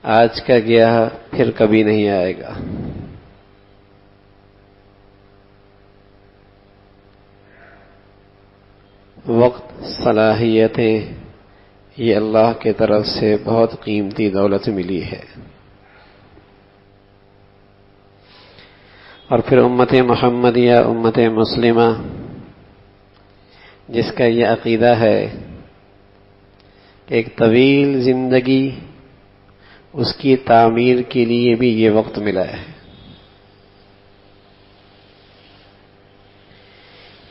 آج کا گیا پھر کبھی نہیں آئے گا۔ وقت، صلاحیتیں، یہ اللہ کی طرف سے بہت قیمتی دولت ملی ہے۔ اور پھر امت محمدیہ، امت مسلمہ، جس کا یہ عقیدہ ہے کہ ایک طویل زندگی اس کی تعمیر کے لیے بھی یہ وقت ملا ہے۔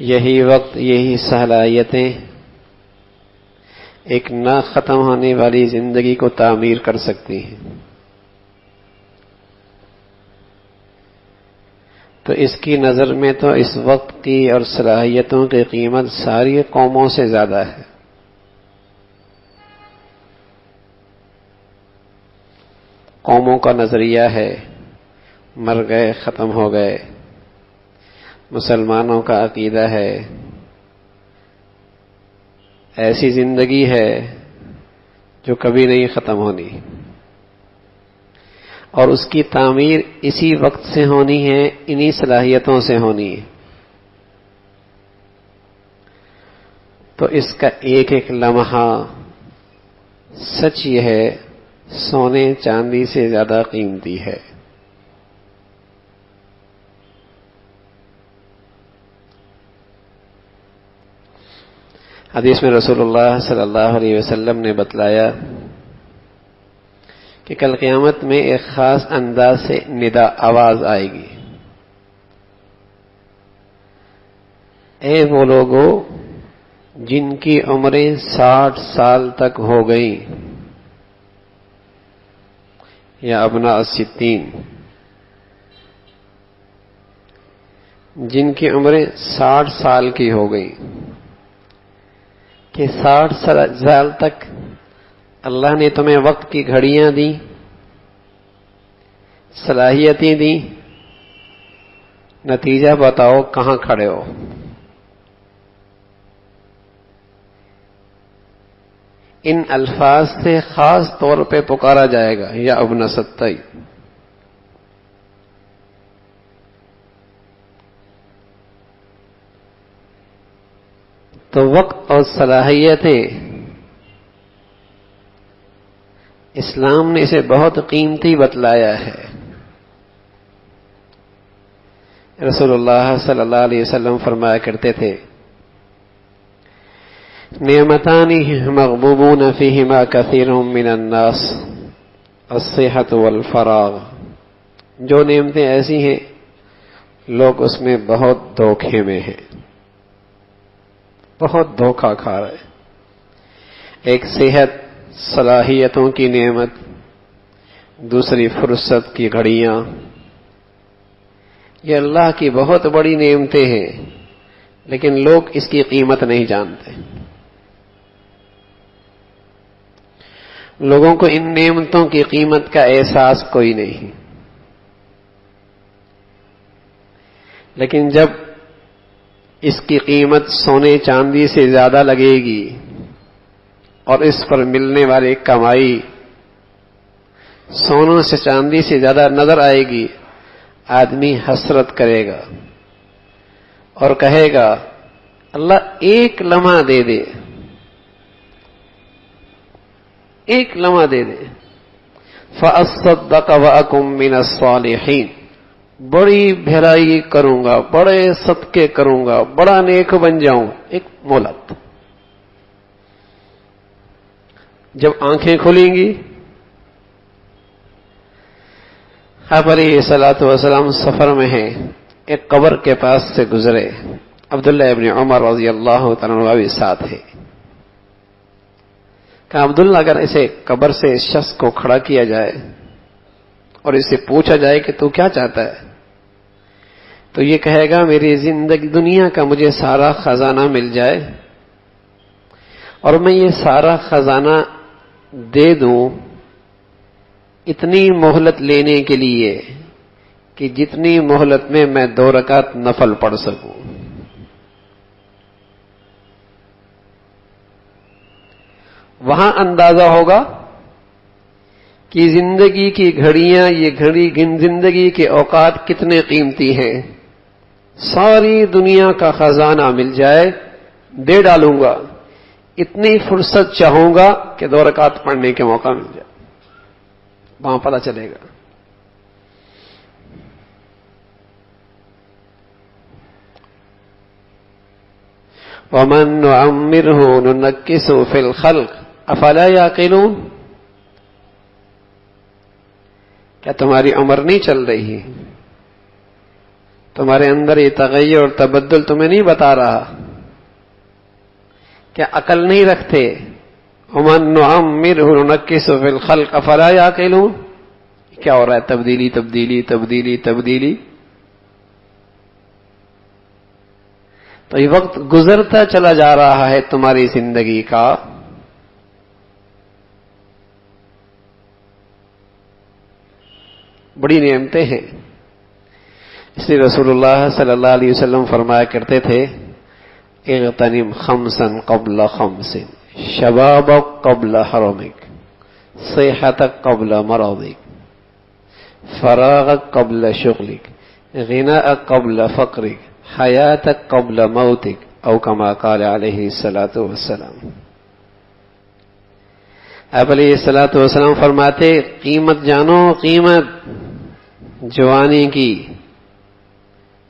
یہی وقت، یہی صلاحیتیں ایک نہ ختم ہونے والی زندگی کو تعمیر کر سکتی ہیں۔ تو اس کی نظر میں تو اس وقت کی اور صلاحیتوں کی قیمت ساری قوموں سے زیادہ ہے۔ قوموں کا نظریہ ہے مر گئے، ختم ہو گئے۔ مسلمانوں کا عقیدہ ہے ایسی زندگی ہے جو کبھی نہیں ختم ہونی، اور اس کی تعمیر اسی وقت سے ہونی ہے، انہی صلاحیتوں سے ہونی ہے۔ تو اس کا ایک ایک لمحہ سچ یہ ہے سونے چاندی سے زیادہ قیمتی ہے۔ حدیث میں رسول اللہ صلی اللہ علیہ وسلم نے بتلایا کہ کل قیامت میں ایک خاص انداز سے ندا، آواز آئے گی، اے وہ لوگو جن کی عمریں 60 سال تک ہو گئیں، یا ابناء الستین، جن کی عمریں 60 سال کی ہو گئی، کہ 60 سال تک اللہ نے تمہیں وقت کی گھڑیاں دیں، صلاحیتیں دیں، نتیجہ بتاؤ کہاں کھڑے ہو؟ ان الفاظ سے خاص طور پہ پکارا جائے گا، یا ابن ستائی۔ تو وقت اور صلاحیتیں اسلام نے اسے بہت قیمتی بتلایا ہے۔ رسول اللہ صلی اللہ علیہ وسلم فرمایا کرتے تھے نعمتان مغبوبون فیہما کثیر من الناس الصحۃ والفراغ، جو نعمتیں ایسی ہیں لوگ اس میں بہت دھوکے میں ہیں، بہت دھوکہ کھا رہے۔ ایک صحت، صلاحیتوں کی نعمت، دوسری فرصت کی گھڑیاں، یہ اللہ کی بہت بڑی نعمتیں ہیں، لیکن لوگ اس کی قیمت نہیں جانتے۔ لوگوں کو ان نعمتوں کی قیمت کا احساس کوئی نہیں، لیکن جب اس کی قیمت سونے چاندی سے زیادہ لگے گی اور اس پر ملنے والی کمائی سونے سے چاندی سے زیادہ نظر آئے گی، آدمی حسرت کرے گا اور کہے گا اللہ ایک لمحہ دے دے، ایک لمحہ دے دے، فَأَصَّدَّقَ وَأَكُن مِّنَ الصَّالِحِينَ، بڑی بھلائی کروں گا، بڑے صدقے کروں گا، بڑا نیک بن جاؤں، ایک مہلت۔ جب آنکھیں کھلیں گی، آپ علیہ الصلوۃ والسلام سفر میں ہیں، ایک قبر کے پاس سے گزرے، عبداللہ ابن عمر رضی اللہ تعالیٰ عنہ بھی ساتھ ہے۔ کہ عبداللہ اگر اسے قبر سے اس شخص کو کھڑا کیا جائے اور اسے پوچھا جائے کہ تو کیا چاہتا ہے، تو یہ کہے گا میری زندگی دنیا کا مجھے سارا خزانہ مل جائے اور میں یہ سارا خزانہ دے دوں اتنی مہلت لینے کے لیے کہ جتنی مہلت میں 2 رکعت نفل پڑھ سکوں۔ وہاں اندازہ ہوگا کہ زندگی کی گھڑیاں، یہ زندگی کے اوقات کتنے قیمتی ہیں. ساری دنیا کا خزانہ مل جائے دے ڈالوں گا، اتنی فرصت چاہوں گا کہ 2 رکعت پڑھنے کے موقع مل جائے. وہاں پتہ چلے گا. وَمَن نُعَمِّرْهُ نُنَكِّسْهُ فِي الْخَلْقِ أَفَلَا يَعْقِلُونَ. کیا تمہاری عمر نہیں چل رہی؟ تمہارے اندر یہ تغیر اور تبدل تمہیں نہیں بتا رہا؟ کیا عقل نہیں رکھتے؟ وَمَن نُعَمِّرْهُ نُنَكِّسْهُ فِي الْخَلْقِ أَفَلَا يَعْقِلُونَ. کیا ہو رہا ہے؟ تبدیلی تبدیلی تبدیلی تبدیلی. تو یہ وقت گزرتا چلا جا رہا ہے تمہاری زندگی کا. بڑی نعمتیں ہیں. اس لیے رسول اللہ صلی اللہ علیہ وسلم فرمایا کرتے تھے اغتنم خمسا قبل خمس، شبابک قبل حرمک، صحتک قبل مرضک، فراغک قبل شغلک، غناءک قبل فقرک، حیاتک قبل موتک، او کما قال علیہ الصلاۃ والسلام. آپ علیہ الصلاۃ والسلام فرماتے قیمت جانو، قیمت جوانی کی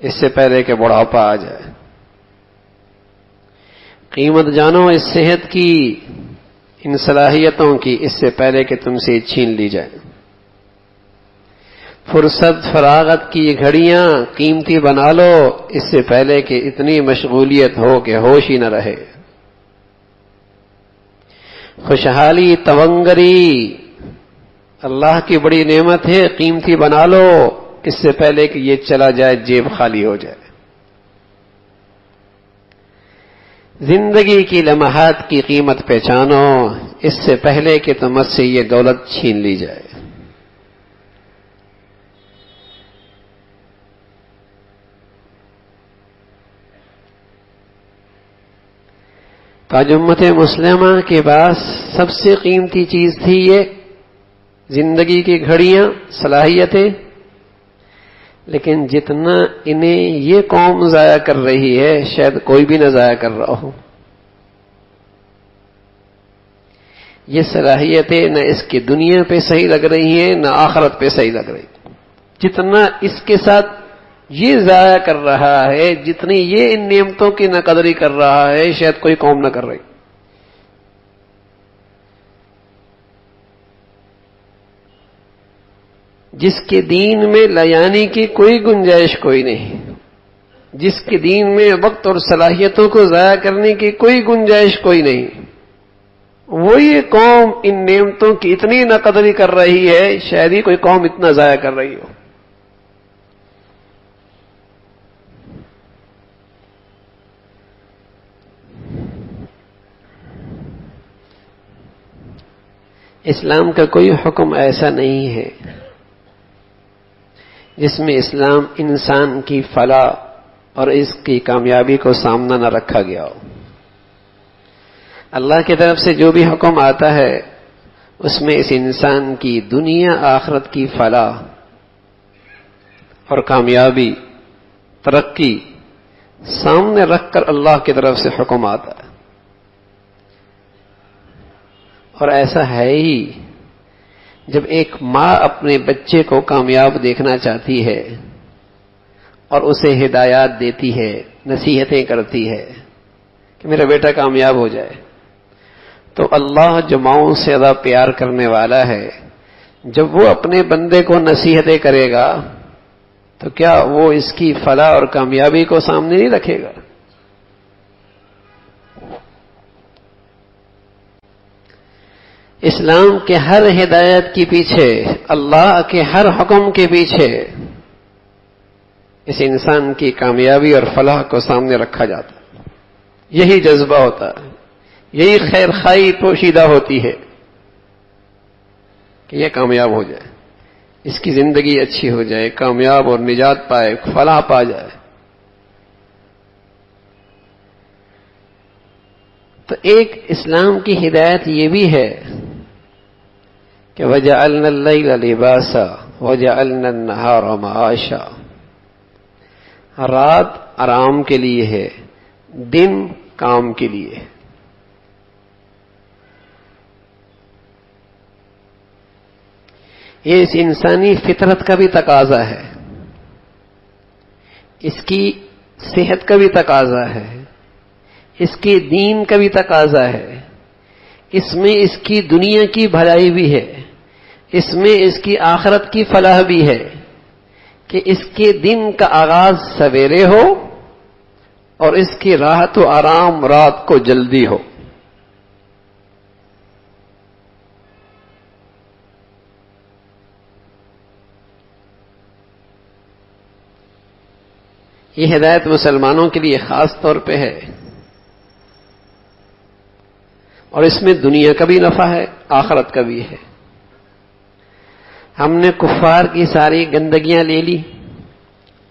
اس سے پہلے کہ بڑھاپا آ جائے. قیمت جانو اس صحت کی، ان صلاحیتوں کی، اس سے پہلے کہ تم سے چھین لی جائے. فرصت فراغت کی گھڑیاں قیمتی بنا لو اس سے پہلے کہ اتنی مشغولیت ہو کہ ہوش ہی نہ رہے. خوشحالی تونگری اللہ کی بڑی نعمت ہے، قیمتی بنا لو اس سے پہلے کہ یہ چلا جائے، جیب خالی ہو جائے. زندگی کی لمحات کی قیمت پہچانو اس سے پہلے کہ تم سے یہ دولت چھین لی جائے. تو آج امت مسلمہ کے پاس سب سے قیمتی چیز تھی یہ زندگی کی گھڑیاں، صلاحیتیں. لیکن جتنا انہیں یہ قوم ضائع کر رہی ہے شاید کوئی بھی نہ ضائع کر رہا ہو. یہ صلاحیتیں نہ اس کی دنیا پہ صحیح لگ رہی ہیں نہ آخرت پہ صحیح لگ رہی. جتنا اس کے ساتھ یہ ضائع کر رہا ہے، جتنی یہ ان نعمتوں کی نہ قدری کر رہا ہے شاید کوئی قوم نہ کر رہی. جس کے دین میں لیانی کی کوئی گنجائش کوئی نہیں، جس کے دین میں وقت اور صلاحیتوں کو ضائع کرنے کی کوئی گنجائش کوئی نہیں، وہ یہ قوم ان نعمتوں کی اتنی نہ قدری کر رہی ہے شاید ہی کوئی قوم اتنا ضائع کر رہی ہو. اسلام کا کوئی حکم ایسا نہیں ہے جس میں اسلام انسان کی فلاح اور اس کی کامیابی کو سامنا نہ رکھا گیا ہو. اللہ کی طرف سے جو بھی حکم آتا ہے اس میں اس انسان کی دنیا آخرت کی فلاح اور کامیابی، ترقی سامنے رکھ کر اللہ کی طرف سے حکم آتا ہے. اور ایسا ہے ہی جب ایک ماں اپنے بچے کو کامیاب دیکھنا چاہتی ہے اور اسے ہدایات دیتی ہے، نصیحتیں کرتی ہے کہ میرا بیٹا کامیاب ہو جائے، تو اللہ جو ماؤں سے زیادہ پیار کرنے والا ہے جب وہ اپنے بندے کو نصیحتیں کرے گا تو کیا وہ اس کی فلاح اور کامیابی کو سامنے نہیں رکھے گا؟ اسلام کے ہر ہدایت کے پیچھے، اللہ کے ہر حکم کے پیچھے اس انسان کی کامیابی اور فلاح کو سامنے رکھا جاتا ہے. یہی جذبہ ہوتا ہے، یہی خیر خواہی پوشیدہ ہوتی ہے کہ یہ کامیاب ہو جائے، اس کی زندگی اچھی ہو جائے، کامیاب اور نجات پائے، فلاح پا جائے. تو ایک اسلام کی ہدایت یہ بھی ہے کہ وَجَعَلْنَا اللَّيْلَ لِبَاسًا وَجَعَلْنَا النَّهَارَ مَعَاشًا، رات آرام کے لیے ہے، دن کام کے لیے۔ یہ اس انسانی فطرت کا بھی تقاضا ہے، اس کی صحت کا بھی تقاضا ہے، اس کے دین کا بھی تقاضا ہے، اس میں اس کی دنیا کی بھلائی بھی ہے، اس میں اس کی آخرت کی فلاح بھی ہے کہ اس کے دن کا آغاز سویرے ہو اور اس کی راحت و آرام رات کو جلدی ہو۔ یہ ہدایت مسلمانوں کے لیے خاص طور پہ ہے، اور اس میں دنیا کا بھی نفع ہے، آخرت کا بھی ہے۔ ہم نے کفار کی ساری گندگیاں لے لی،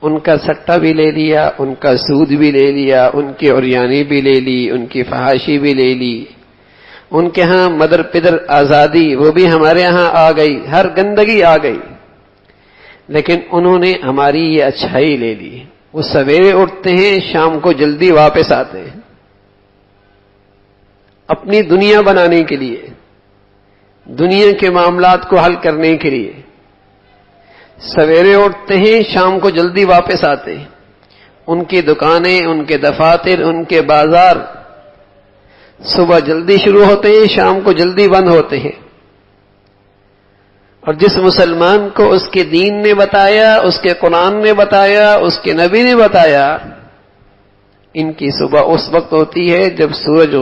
ان کا سٹا بھی لے لیا، ان کا سود بھی لے لیا، ان کی عریانی بھی لے لی، ان کی فحاشی بھی لے لی، ان کے ہاں مدر پدر آزادی وہ بھی ہمارے ہاں آ گئی، ہر گندگی آ گئی، لیکن انہوں نے ہماری یہ اچھائی لے لی۔ وہ سویرے اٹھتے ہیں، شام کو جلدی واپس آتے ہیں اپنی دنیا بنانے کے لیے، دنیا کے معاملات کو حل کرنے کے لیے۔ سویرے اٹھتے ہیں، شام کو جلدی واپس آتے ہیں، ان کی دکانیں، ان کے دفاتر، ان کے بازار صبح جلدی شروع ہوتے ہیں، شام کو جلدی بند ہوتے ہیں۔ اور جس مسلمان کو اس کے دین نے بتایا، اس کے قرآن نے بتایا، اس کے نبی نے بتایا، ان کی صبح اس وقت ہوتی ہے جب سورج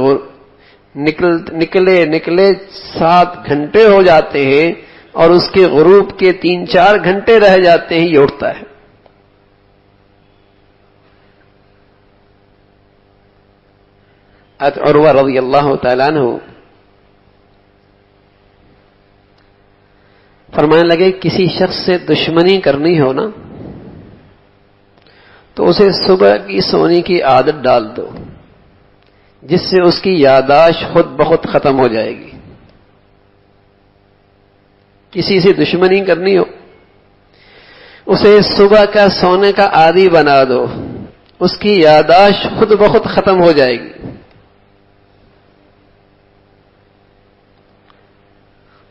نکلے 7 گھنٹے ہو جاتے ہیں اور اس کے غروب کے 3-4 گھنٹے رہ جاتے ہیں، یہ اٹھتا ہے۔ حضرت عروہ رضی اللہ تعالیٰ عنہ فرمانے لگے کسی شخص سے دشمنی کرنی ہو نا تو اسے صبح کی سونے کی عادت ڈال دو، جس سے اس کی یادداشت خود بخود ختم ہو جائے گی۔ کسی سے دشمنی کرنی ہو اسے صبح کا سونے کا عادی بنا دو، اس کی یادداشت خود بخود ختم ہو جائے گی۔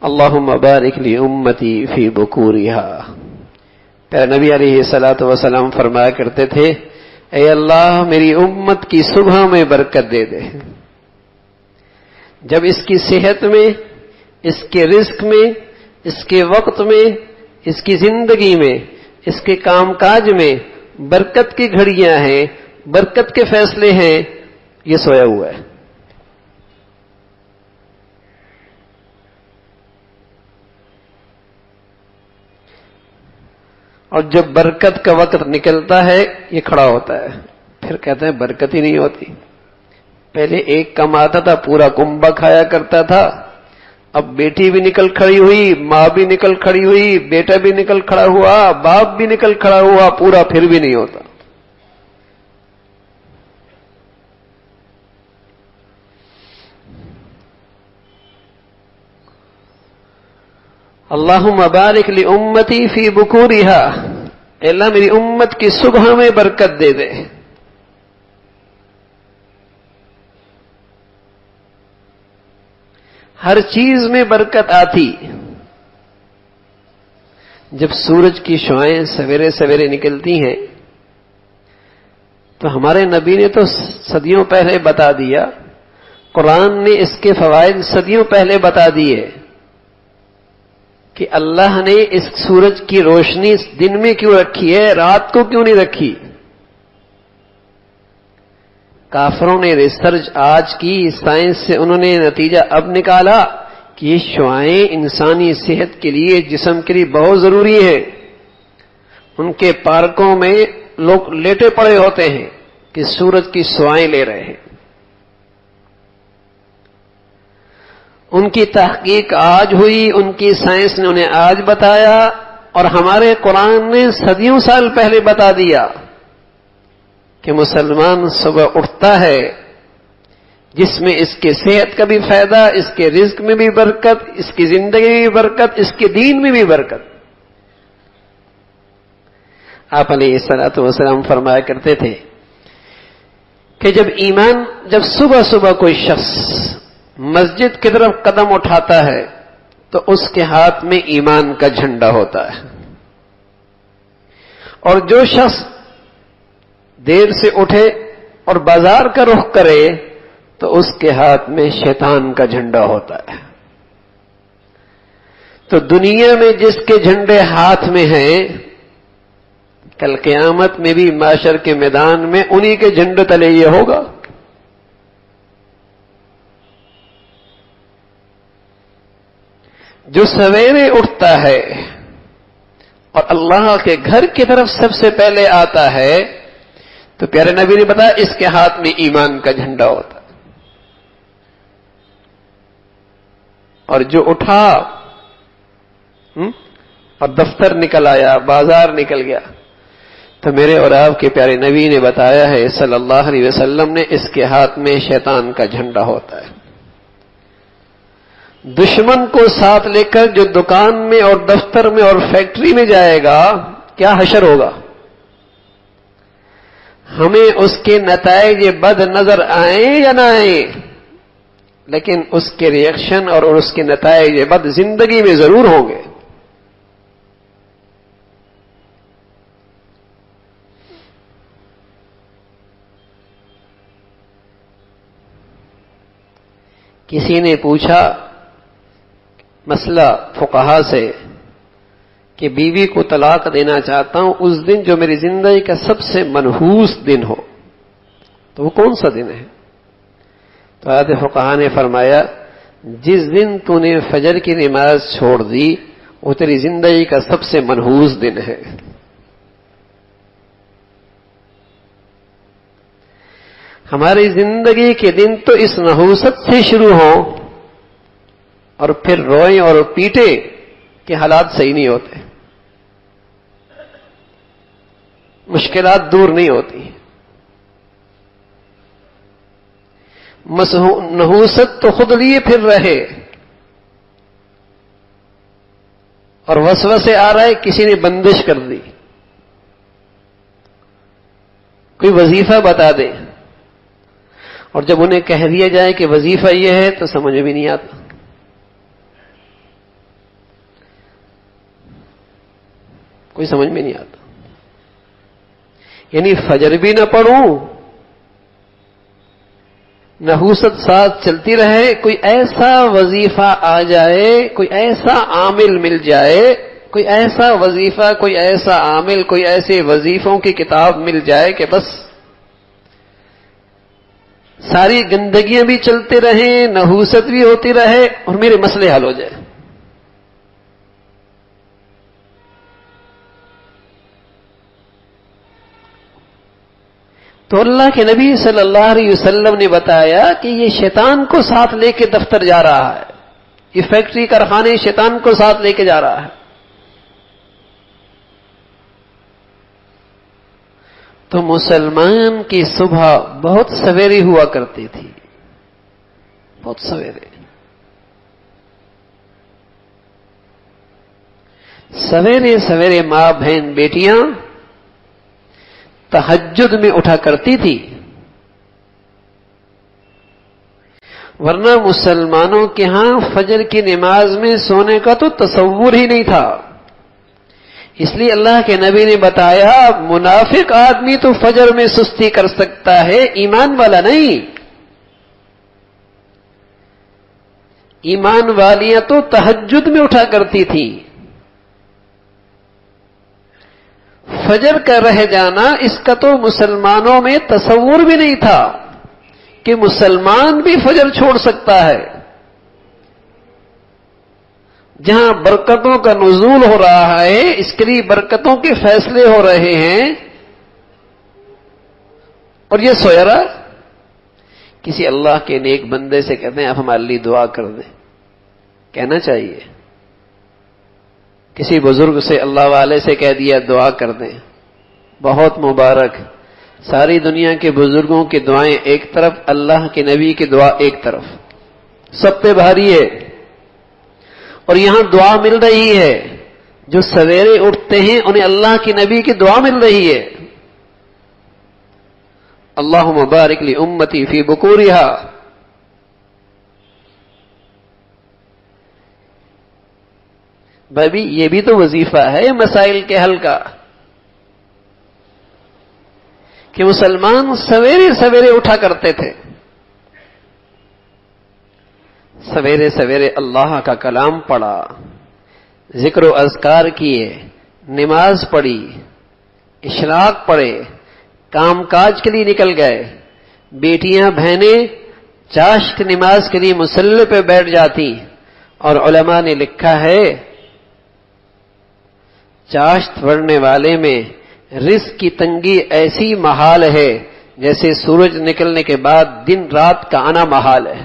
اللہم بارک لی امتی فی بکورہا، پھر نبی علیہ الصلوۃ والسلام فرمایا کرتے تھے، اے اللہ میری امت کی صبح میں برکت دے دے، جب اس کی صحت میں، اس کے رزق میں، اس کے وقت میں، اس کی زندگی میں، اس کے کام کاج میں برکت کی گھڑیاں ہیں، برکت کے فیصلے ہیں، یہ سویا ہوا ہے۔ اور جب برکت کا وقت نکلتا ہے یہ کھڑا ہوتا ہے، پھر کہتے ہیں برکت ہی نہیں ہوتی۔ پہلے ایک کماتا تھا پورا کنبہ کھایا کرتا تھا، اب بیٹی بھی نکل کھڑی ہوئی، ماں بھی نکل کھڑی ہوئی، بیٹا بھی نکل کھڑا ہوا، باپ بھی نکل کھڑا ہوا، پورا پھر بھی نہیں ہوتا۔ اللہم بارک لی امتی فی بکورہا، اے اللہ میری امت کی صبح میں برکت دے دے۔ ہر چیز میں برکت آتی۔ جب سورج کی شعاعیں سویرے سویرے نکلتی ہیں تو ہمارے نبی نے تو صدیوں پہلے بتا دیا، قرآن نے اس کے فوائد صدیوں پہلے بتا دیے کہ اللہ نے اس سورج کی روشنی دن میں کیوں رکھی ہے، رات کو کیوں نہیں رکھی۔ کافروں نے ریسرچ آج کی، سائنس سے انہوں نے نتیجہ اب نکالا کہ یہ شعاعیں انسانی صحت کے لیے، جسم کے لیے بہت ضروری ہے۔ ان کے پارکوں میں لوگ لیٹے پڑے ہوتے ہیں کہ سورج کی شعاعیں لے رہے ہیں۔ ان کی تحقیق آج ہوئی، ان کی سائنس نے انہیں آج بتایا، اور ہمارے قرآن نے صدیوں سال پہلے بتا دیا کہ مسلمان صبح اٹھتا ہے جس میں اس کے صحت کا بھی فائدہ، اس کے رزق میں بھی برکت، اس کی زندگی میں بھی برکت، اس کے دین میں بھی برکت۔ آپ علیہ الصلوۃ والسلام فرمایا کرتے تھے کہ جب صبح صبح کوئی شخص مسجد کی طرف قدم اٹھاتا ہے تو اس کے ہاتھ میں ایمان کا جھنڈا ہوتا ہے، اور جو شخص دیر سے اٹھے اور بازار کا رخ کرے تو اس کے ہاتھ میں شیطان کا جھنڈا ہوتا ہے۔ تو دنیا میں جس کے جھنڈے ہاتھ میں ہیں، کل قیامت میں بھی معاشر کے میدان میں انہی کے جھنڈے تلے یہ ہوگا۔ جو سویرے اٹھتا ہے اور اللہ کے گھر کی طرف سب سے پہلے آتا ہے تو پیارے نبی نے بتایا اس کے ہاتھ میں ایمان کا جھنڈا ہوتا ہے۔ اور جو اٹھا اور دفتر نکل آیا، بازار نکل گیا، تو میرے اور آپ کے پیارے نبی نے بتایا ہے صلی اللہ علیہ وسلم نے، اس کے ہاتھ میں شیطان کا جھنڈا ہوتا ہے۔ دشمن کو ساتھ لے کر جو دکان میں اور دفتر میں اور فیکٹری میں جائے گا، کیا حشر ہوگا؟ ہمیں اس کے نتائج بد نظر آئیں یا نہ آئیں، لیکن اس کے ریئیکشن اور اس کے نتائج بد زندگی میں ضرور ہوں گے۔ کسی نے پوچھا مسئلہ فقہا سے کہ بیوی کو طلاق دینا چاہتا ہوں اس دن جو میری زندگی کا سب سے منحوس دن ہو، تو وہ کون سا دن ہے؟ تو آیت فقہا نے فرمایا جس دن تو نے فجر کی نماز چھوڑ دی وہ تیری زندگی کا سب سے منحوس دن ہے۔ ہماری زندگی کے دن تو اس نحوست سے شروع ہوں اور پھر روئیں اور پیٹے کہ حالات صحیح نہیں ہوتے، مشکلات دور نہیں ہوتی۔ نحوست تو خود لیے پھر رہے، اور وسوسے آ رہے کسی نے بندش کر دی، کوئی وظیفہ بتا دے، اور جب انہیں کہہ دیا جائے کہ وظیفہ یہ ہے تو سمجھ بھی نہیں آتا۔ کوئی سمجھ میں نہیں آتا، یعنی فجر بھی نہ پڑھوں، نحوست ساتھ چلتی رہے، کوئی ایسا وظیفہ آ جائے، کوئی ایسا عامل مل جائے، کوئی ایسا وظیفہ، کوئی ایسا عامل، کوئی ایسے وظیفوں کی کتاب مل جائے کہ بس ساری گندگیاں بھی چلتے رہیں، نحوست بھی ہوتی رہے اور میرے مسئلے حل ہو جائے۔ تو اللہ کے نبی صلی اللہ علیہ وسلم نے بتایا کہ یہ شیطان کو ساتھ لے کے دفتر جا رہا ہے، یہ فیکٹری کارخانے شیطان کو ساتھ لے کے جا رہا ہے۔ تو مسلمان کی صبح بہت سویرے ہوا کرتی تھی، بہت سویرے، سویرے سویرے ماں بہن بیٹیاں تہجد میں اٹھا کرتی تھی، ورنہ مسلمانوں کے ہاں فجر کی نماز میں سونے کا تو تصور ہی نہیں تھا۔ اس لیے اللہ کے نبی نے بتایا منافق آدمی تو فجر میں سستی کر سکتا ہے، ایمان والا نہیں۔ ایمان والیاں تو تہجد میں اٹھا کرتی تھی۔ فجر کا رہ جانا اس کا تو مسلمانوں میں تصور بھی نہیں تھا کہ مسلمان بھی فجر چھوڑ سکتا ہے۔ جہاں برکتوں کا نزول ہو رہا ہے، اس کے لیے برکتوں کے فیصلے ہو رہے ہیں، اور یہ سویا رہا۔ کسی اللہ کے نیک بندے سے کہتے ہیں آپ ہمارے لیے دعا کر دیں، کہنا چاہیے۔ کسی بزرگ سے اللہ والے سے کہہ دیا دعا کر دیں، بہت مبارک۔ ساری دنیا کے بزرگوں کی دعائیں ایک طرف، اللہ کے نبی کی دعا ایک طرف، سب پہ بھاری ہے. اور یہاں دعا مل رہی ہے، جو سویرے اٹھتے ہیں انہیں اللہ کے نبی کی دعا مل رہی ہے. اللہم بارک لی امتی فی بکورہا. بھائی یہ بھی تو وظیفہ ہے مسائل کے حل کا، کہ مسلمان سویرے سویرے اٹھا کرتے تھے، سویرے سویرے اللہ کا کلام پڑھا، ذکر و اذکار کیے، نماز پڑھی، اشراق پڑھے، کام کاج کے لیے نکل گئے. بیٹیاں بہنیں چاشت نماز کے لیے مصلی پہ بیٹھ جاتی، اور علماء نے لکھا ہے چاشت پڑھنے والے میں رزق کی تنگی ایسی محال ہے جیسے سورج نکلنے کے بعد دن رات کا آنا محال ہے.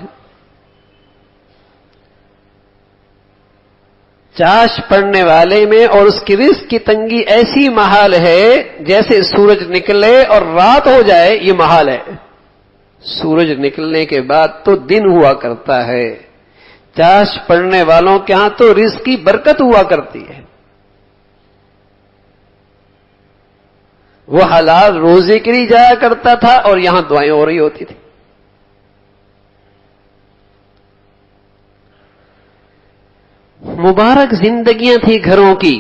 چاش پڑھنے والے میں اور اس کی رزق کی تنگی ایسی محال ہے جیسے سورج نکلے اور رات ہو جائے، یہ محال ہے. سورج نکلنے کے بعد تو دن ہوا کرتا ہے. چاش پڑھنے والوں کے ہاں تو رزق کی برکت ہوا کرتی ہے. وہ حلال روزے کے لیے جایا کرتا تھا اور یہاں دعائیں ہو رہی ہوتی تھی. مبارک زندگیاں تھیں گھروں کی.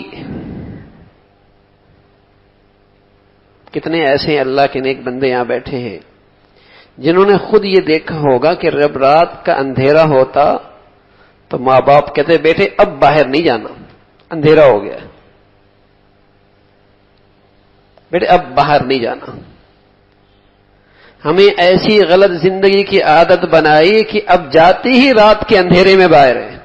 کتنے ایسے اللہ کے نیک بندے یہاں بیٹھے ہیں جنہوں نے خود یہ دیکھا ہوگا کہ جب رات کا اندھیرا ہوتا تو ماں باپ کہتے بیٹے اب باہر نہیں جانا، اندھیرا ہو گیا، بیٹے اب باہر نہیں جانا. ہمیں ایسی غلط زندگی کی عادت بنائی کہ اب جاتی ہی رات کے اندھیرے میں باہر ہے.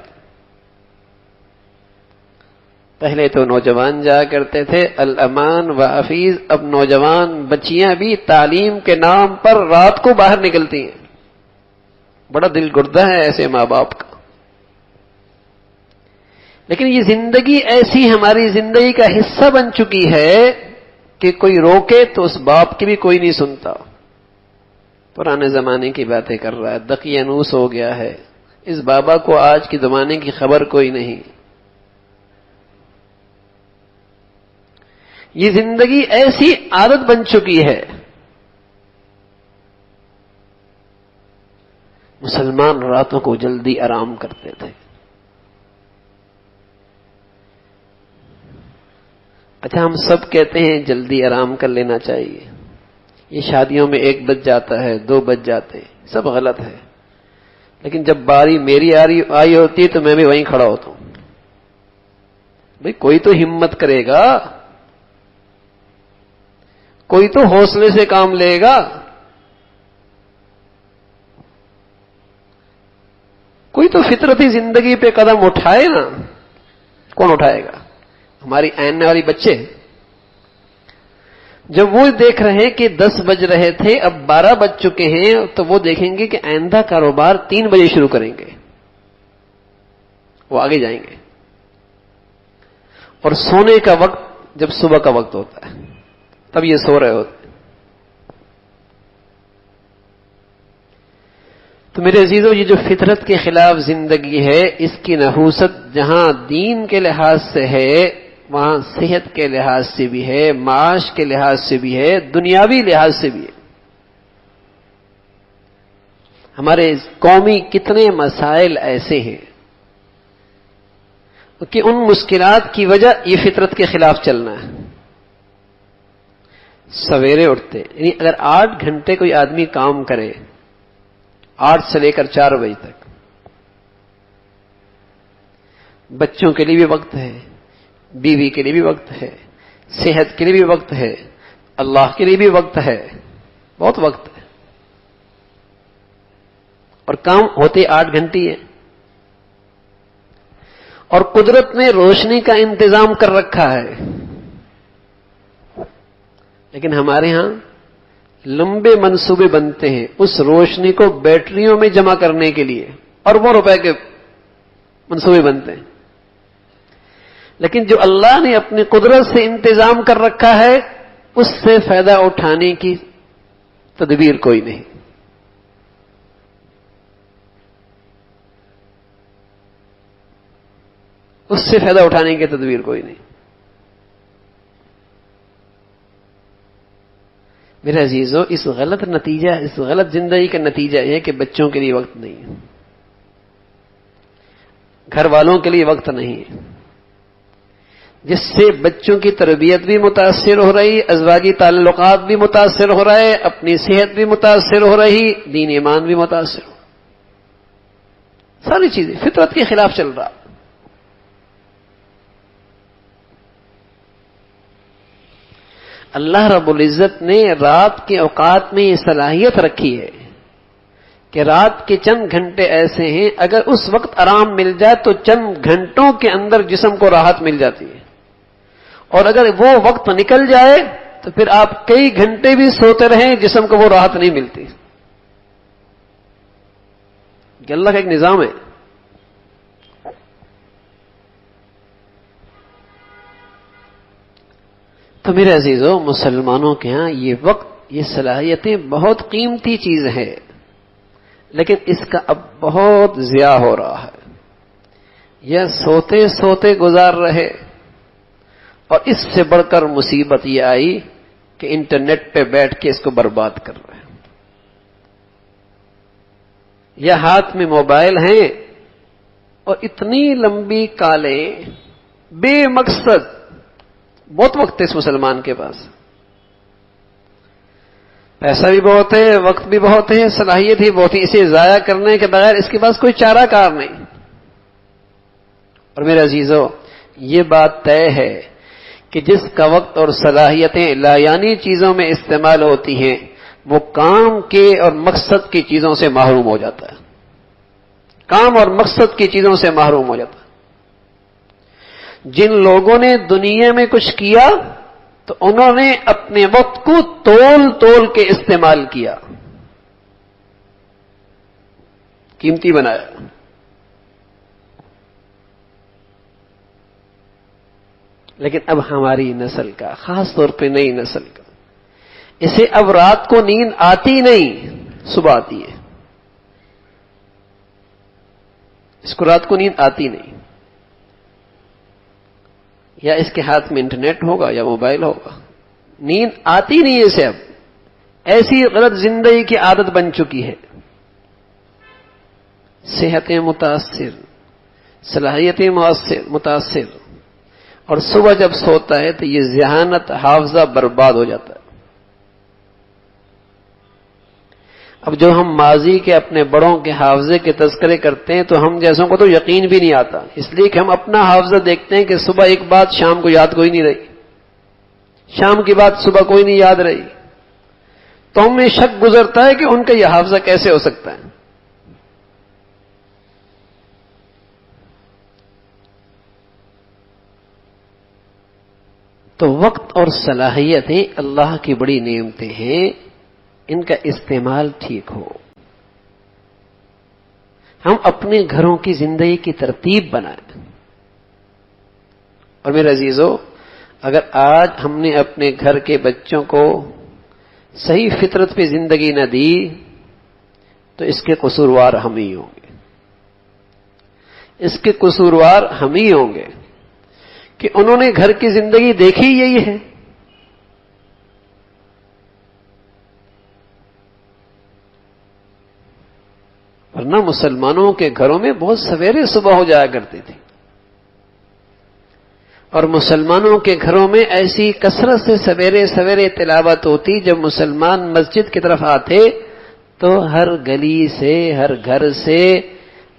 پہلے تو نوجوان جایا کرتے تھے الامان و حفیظ، اب نوجوان بچیاں بھی تعلیم کے نام پر رات کو باہر نکلتی ہیں. بڑا دل گردہ ہے ایسے ماں باپ کا. لیکن یہ زندگی ایسی ہماری زندگی کا حصہ بن چکی ہے کہ کوئی روکے تو اس باپ کی بھی کوئی نہیں سنتا. پرانے زمانے کی باتیں کر رہا ہے، دقیانوس ہو گیا ہے. اس بابا کو آج کے زمانے کی خبر کوئی نہیں. یہ زندگی ایسی عادت بن چکی ہے. مسلمان راتوں کو جلدی آرام کرتے تھے. اچھا ہم سب کہتے ہیں جلدی آرام کر لینا چاہیے. یہ شادیوں میں 1 بج جاتا ہے، 2 بج جاتے ہیں، سب غلط ہے. لیکن جب باری میری آئی ہوتی ہے تو میں بھی وہیں کھڑا ہوتا ہوں. بھئی کوئی تو ہمت کرے گا، کوئی تو حوصلے سے کام لے گا. کوئی تو فطرتی زندگی پہ قدم اٹھائے نا. کون اٹھائے گا؟ ہماری آنے والی بچے جب وہ دیکھ رہے ہیں کہ 10 بج رہے تھے اب 12 بج چکے ہیں تو وہ دیکھیں گے کہ آئندہ کاروبار 3 بجے شروع کریں گے. وہ آگے جائیں گے. اور سونے کا وقت جب صبح کا وقت ہوتا ہے تب یہ سو رہے ہوتے. تو میرے عزیزوں یہ جو فطرت کے خلاف زندگی ہے اس کی نحوست جہاں دین کے لحاظ سے ہے وہاں صحت کے لحاظ سے بھی ہے، معاش کے لحاظ سے بھی ہے، دنیاوی لحاظ سے بھی ہے. ہمارے قومی کتنے مسائل ایسے ہیں کہ ان مشکلات کی وجہ یہ فطرت کے خلاف چلنا ہے. سویرے اٹھتے یعنی اگر 8 گھنٹے کوئی آدمی کام کرے 8 سے لے کر 4 بجے تک، بچوں کے لیے بھی وقت ہے، بیوی کے لیے بھی وقت ہے، صحت کے لیے بھی وقت ہے، اللہ کے لیے بھی وقت ہے، بہت وقت ہے. اور کام ہوتے 8 گھنٹے ہیں. اور قدرت نے روشنی کا انتظام کر رکھا ہے. لیکن ہمارے ہاں لمبے منصوبے بنتے ہیں اس روشنی کو بیٹریوں میں جمع کرنے کے لیے، اربوں روپے کے منصوبے بنتے ہیں. لیکن جو اللہ نے اپنی قدرت سے انتظام کر رکھا ہے اس سے فائدہ اٹھانے کی تدبیر کوئی نہیں. اس سے فائدہ اٹھانے کی تدبیر کوئی نہیں. میرے عزیزو، اس غلط زندگی کا نتیجہ یہ ہے کہ بچوں کے لیے وقت نہیں ہے، گھر والوں کے لیے وقت نہیں ہے، جس سے بچوں کی تربیت بھی متاثر ہو رہی، ازواجی تعلقات بھی متاثر ہو رہے، اپنی صحت بھی متاثر ہو رہی، دین ایمان بھی متاثر ہو، ساری چیزیں فطرت کے خلاف چل رہا. اللہ رب العزت نے رات کے اوقات میں یہ صلاحیت رکھی ہے کہ رات کے چند گھنٹے ایسے ہیں اگر اس وقت آرام مل جائے تو چند گھنٹوں کے اندر جسم کو راحت مل جاتی ہے، اور اگر وہ وقت نکل جائے تو پھر آپ کئی گھنٹے بھی سوتے رہیں جسم کو وہ راحت نہیں ملتی. یہ اللہ کا ایک نظام ہے. تو میرے عزیزو، مسلمانوں کے ہاں یہ وقت، یہ صلاحیتیں بہت قیمتی چیز ہے، لیکن اس کا اب بہت ضیاع ہو رہا ہے. یہ سوتے سوتے گزار رہے، اور اس سے بڑھ کر مصیبت یہ آئی کہ انٹرنیٹ پہ بیٹھ کے اس کو برباد کر رہے ہیں. یا ہاتھ میں موبائل ہیں اور اتنی لمبی کالیں بے مقصد. بہت وقت ہے اس مسلمان کے پاس، پیسہ بھی بہت ہے، وقت بھی بہت ہے، صلاحیت ہی بہت ہے، اسے ضائع کرنے کے بغیر اس کے پاس کوئی چارہ کار نہیں. اور میرے عزیزو، یہ بات طے ہے کہ جس کا وقت اور صلاحیتیں لایانی چیزوں میں استعمال ہوتی ہیں وہ کام کے اور مقصد کی چیزوں سے محروم ہو جاتا ہے. کام اور مقصد کی چیزوں سے محروم ہو جاتا ہے. جن لوگوں نے دنیا میں کچھ کیا تو انہوں نے اپنے وقت کو تول کے استعمال کیا، قیمتی بنایا. لیکن اب ہماری نسل کا، خاص طور پہ نئی نسل کا، اسے اب رات کو نیند آتی نہیں، صبح آتی ہے. اس کو رات کو نیند آتی نہیں، یا اس کے ہاتھ میں انٹرنیٹ ہوگا یا موبائل ہوگا، نیند آتی نہیں ہے اسے. اب ایسی غلط زندگی کی عادت بن چکی ہے. صحتیں متاثر، صلاحیتیں متاثر، اور صبح جب سوتا ہے تو یہ ذہانت، حافظہ برباد ہو جاتا ہے. اب جو ہم ماضی کے اپنے بڑوں کے حافظے کے تذکرے کرتے ہیں تو ہم جیسوں کو تو یقین بھی نہیں آتا، اس لیے کہ ہم اپنا حافظہ دیکھتے ہیں کہ صبح ایک بات شام کو یاد کوئی نہیں رہی، شام کی بات صبح کوئی نہیں یاد رہی، تو ہمیں شک گزرتا ہے کہ ان کا یہ حافظہ کیسے ہو سکتا ہے. تو وقت اور صلاحیتیں اللہ کی بڑی نعمتیں ہیں، ان کا استعمال ٹھیک ہو. ہم اپنے گھروں کی زندگی کی ترتیب بنائیں. اور میرے عزیزو، اگر آج ہم نے اپنے گھر کے بچوں کو صحیح فطرت پہ زندگی نہ دی تو اس کے قصوروار ہم ہی ہوں گے. اس کے قصوروار ہم ہی ہوں گے کہ انہوں نے گھر کی زندگی دیکھی یہی ہے. ورنہ مسلمانوں کے گھروں میں بہت سویرے صبح ہو جایا کرتی تھی، اور مسلمانوں کے گھروں میں ایسی کثرت سے سویرے سویرے تلاوت ہوتی. جب مسلمان مسجد کی طرف آتے تو ہر گلی سے، ہر گھر سے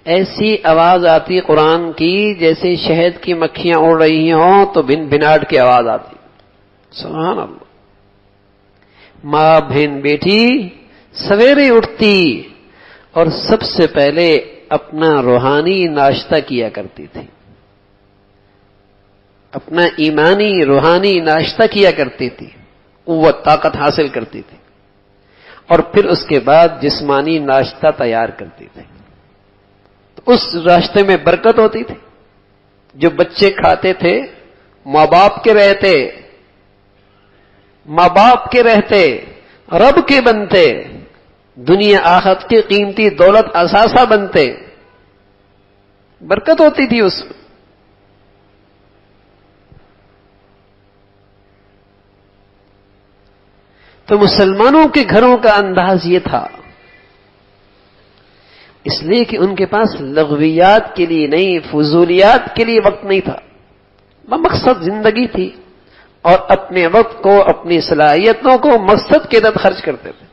ایسی آواز آتی قرآن کی جیسے شہد کی مکھیاں اڑ رہی ہوں تو بن بھناٹ کی آواز آتی. سبحان اللہ. ماں بہن بیٹی سویرے اٹھتی اور سب سے پہلے اپنا روحانی ناشتہ کیا کرتی تھی، اپنا ایمانی روحانی ناشتہ کیا کرتی تھی، قوت طاقت حاصل کرتی تھی، اور پھر اس کے بعد جسمانی ناشتہ تیار کرتی تھی. تو اس راستے میں برکت ہوتی تھی. جو بچے کھاتے تھے ماں باپ کے رہتے، رب کے بنتے, دنیا آخرت کی قیمتی دولت اثاثہ بنتے, برکت ہوتی تھی اس میں. تو مسلمانوں کے گھروں کا انداز یہ تھا, اس لیے کہ ان کے پاس لغویات کے لیے نہیں, فضولیات کے لیے وقت نہیں تھا. مقصد زندگی تھی, اور اپنے وقت کو, اپنی صلاحیتوں کو مقصد کے تحت خرچ کرتے تھے.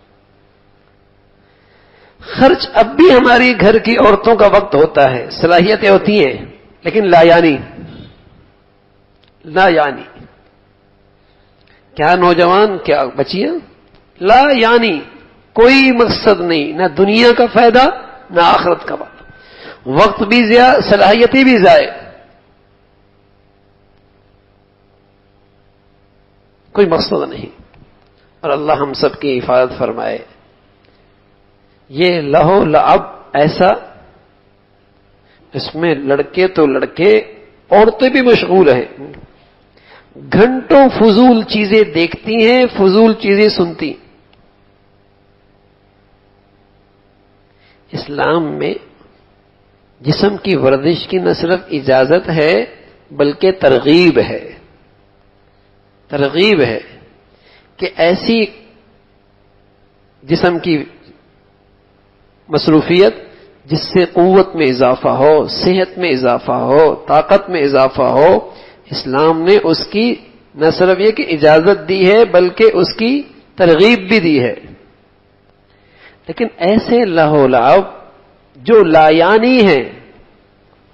خرچ اب بھی ہماری گھر کی عورتوں کا وقت ہوتا ہے, صلاحیتیں ہوتی ہیں, لیکن لا یعنی کیا نوجوان, کیا بچیاں, لا یعنی کوئی مقصد نہیں, نہ دنیا کا فائدہ نہ آخرت کا فائدہ, وقت بھی ضیاء, صلاحیتیں بھی ضائع, کوئی مقصد نہیں. اور اللہ ہم سب کی حفاظت فرمائے. یہ لہو لعب ایسا, اس میں لڑکے تو لڑکے, عورتیں بھی مشغول ہیں, گھنٹوں فضول چیزیں دیکھتی ہیں, فضول چیزیں سنتی. اسلام میں جسم کی ورزش کی نہ صرف اجازت ہے بلکہ ترغیب ہے کہ ایسی جسم کی مصروفیت جس سے قوت میں اضافہ ہو, صحت میں اضافہ ہو, طاقت میں اضافہ ہو, اسلام نے اس کی نہ صرف یہ کہ اجازت دی ہے بلکہ اس کی ترغیب بھی دی ہے. لیکن ایسے لہو لعب جو لا یعنی ہیں,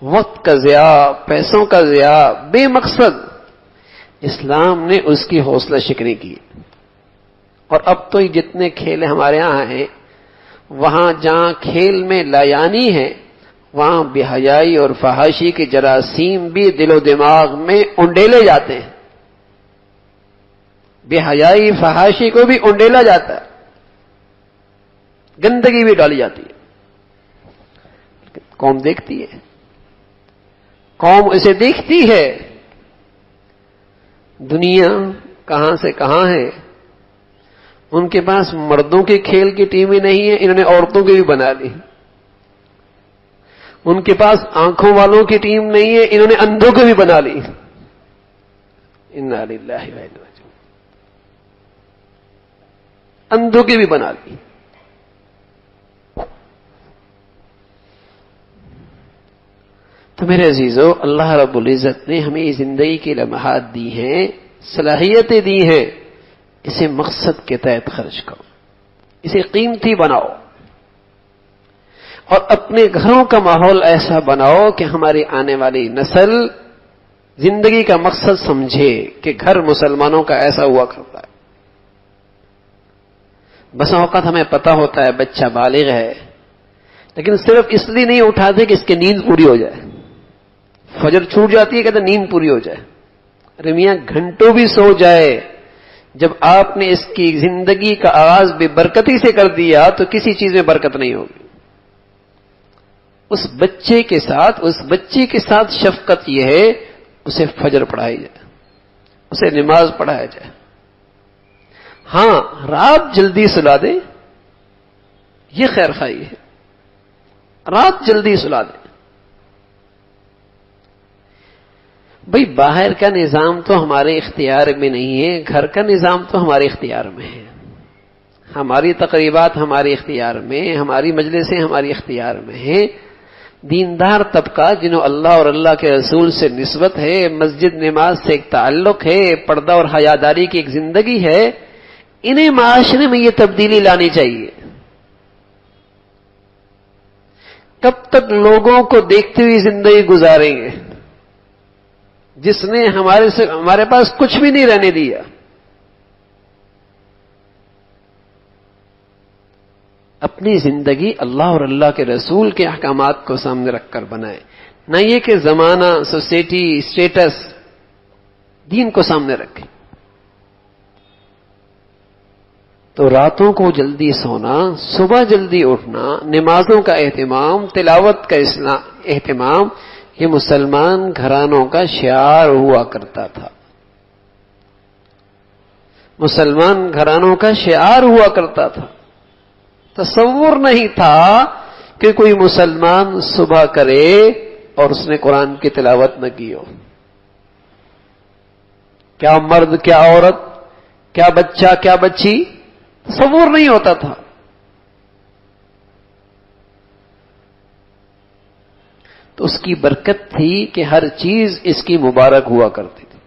وقت کا ضیاع, پیسوں کا ضیاع, بے مقصد, اسلام نے اس کی حوصلہ شکنی کی. اور اب تو جتنے کھیل ہمارے ہاں ہیں, وہاں جہاں کھیل میں لا یعنی ہے وہاں بے حیائی اور فحاشی کے جراثیم بھی دل و دماغ میں انڈیلے جاتے ہیں. بے حیائی فحاشی کو بھی انڈیلا جاتا ہے, گندگی بھی ڈالی جاتی ہے. قوم دیکھتی ہے, قوم اسے دیکھتی ہے. دنیا کہاں سے کہاں ہے, ان کے پاس مردوں کے کھیل کی ٹیمیں نہیں ہیں, انہوں نے عورتوں کی بھی بنا لی. ان کے پاس آنکھوں والوں کی ٹیم نہیں ہے, انہوں نے اندھوں کی بھی بنا لی. انا للہ و انا الیہ راجعون, اندھوں کی بھی بنا لی. تو میرے عزیزو, اللہ رب العزت نے ہمیں زندگی کے لمحات دی ہیں, صلاحیتیں دی ہیں, اسے مقصد کے تحت خرچ کرو, اسے قیمتی بناؤ, اور اپنے گھروں کا ماحول ایسا بناؤ کہ ہماری آنے والی نسل زندگی کا مقصد سمجھے کہ گھر مسلمانوں کا ایسا ہوا کرتا ہے. بس اوقات ہمیں پتہ ہوتا ہے بچہ بالغ ہے, لیکن صرف اس لیے نہیں اٹھاتے کہ اس کی نیند پوری ہو جائے. فجر چھوٹ جاتی ہے, کہتے نیند پوری ہو جائے. ارے میاں گھنٹوں بھی سو جائے, جب آپ نے اس کی زندگی کا آغاز بے برکتی سے کر دیا تو کسی چیز میں برکت نہیں ہوگی. اس بچے کے ساتھ شفقت یہ ہے, اسے فجر پڑھائی جائے, اسے نماز پڑھایا جائے. ہاں, رات جلدی سلا دے, یہ خیر خواہی ہے, رات جلدی سلا دے. بھئی باہر کا نظام تو ہمارے اختیار میں نہیں ہے, گھر کا نظام تو ہمارے اختیار میں ہے. ہماری تقریبات ہمارے اختیار میں, ہماری مجلسیں ہماری اختیار میں ہیں. دیندار طبقہ جنہوں اللہ اور اللہ کے رسول سے نسبت ہے, مسجد نماز سے ایک تعلق ہے, پردہ اور حیاداری کی ایک زندگی ہے, انہیں معاشرے میں یہ تبدیلی لانی چاہیے. کب تک لوگوں کو دیکھتے ہوئے زندگی گزاریں گے جس نے ہمارے پاس کچھ بھی نہیں رہنے دیا. اپنی زندگی اللہ اور اللہ کے رسول کے احکامات کو سامنے رکھ کر بنائے, نہ یہ کہ زمانہ, سوسائٹی, اسٹیٹس, دین کو سامنے رکھے. تو راتوں کو جلدی سونا, صبح جلدی اٹھنا, نمازوں کا اہتمام, تلاوت کا اہتمام, یہ مسلمان گھرانوں کا شعار ہوا کرتا تھا. مسلمان گھرانوں کا شعار ہوا کرتا تھا. تصور نہیں تھا کہ کوئی مسلمان صبح کرے اور اس نے قرآن کی تلاوت نہ کی ہو. کیا مرد، کیا عورت، کیا بچہ، کیا بچی، تصور نہیں ہوتا تھا. تو اس کی برکت تھی کہ ہر چیز اس کی مبارک ہوا کرتی تھی.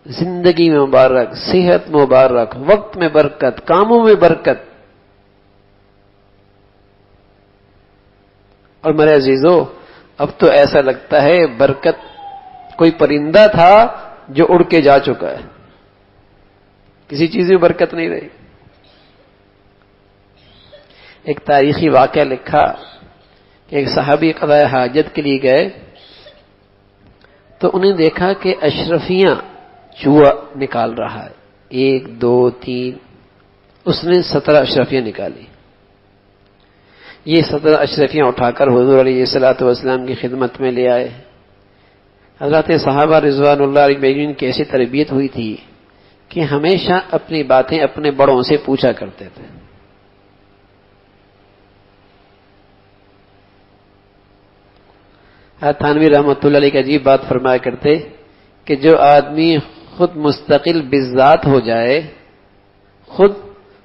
زندگی میں مبارک، صحت مبارک، وقت میں برکت، کاموں میں برکت. اور میرے عزیزو، اب تو ایسا لگتا ہے برکت کوئی پرندہ تھا جو اڑ کے جا چکا ہے، کسی چیز میں برکت نہیں رہی. ایک تاریخی واقعہ لکھا کہ ایک صحابی قضاء حاجت کے لیے گئے تو انہیں دیکھا کہ اشرفیاں چوہا نکال رہا ہے. 1 2 3، اس نے 17 اشرفیاں نکالی. یہ 17 اشرفیاں اٹھا کر حضور علیہ الصلوۃ والسلام کی خدمت میں لے آئے. حضرات صحابہ رضوان اللہ علیہم کی ایسی تربیت ہوئی تھی کہ ہمیشہ اپنی باتیں اپنے بڑوں سے پوچھا کرتے تھے. تھانوی رحمۃ اللہ علیہ کی عجیب بات فرمایا کرتے کہ جو آدمی خود مستقل بالذات ہو جائے، خود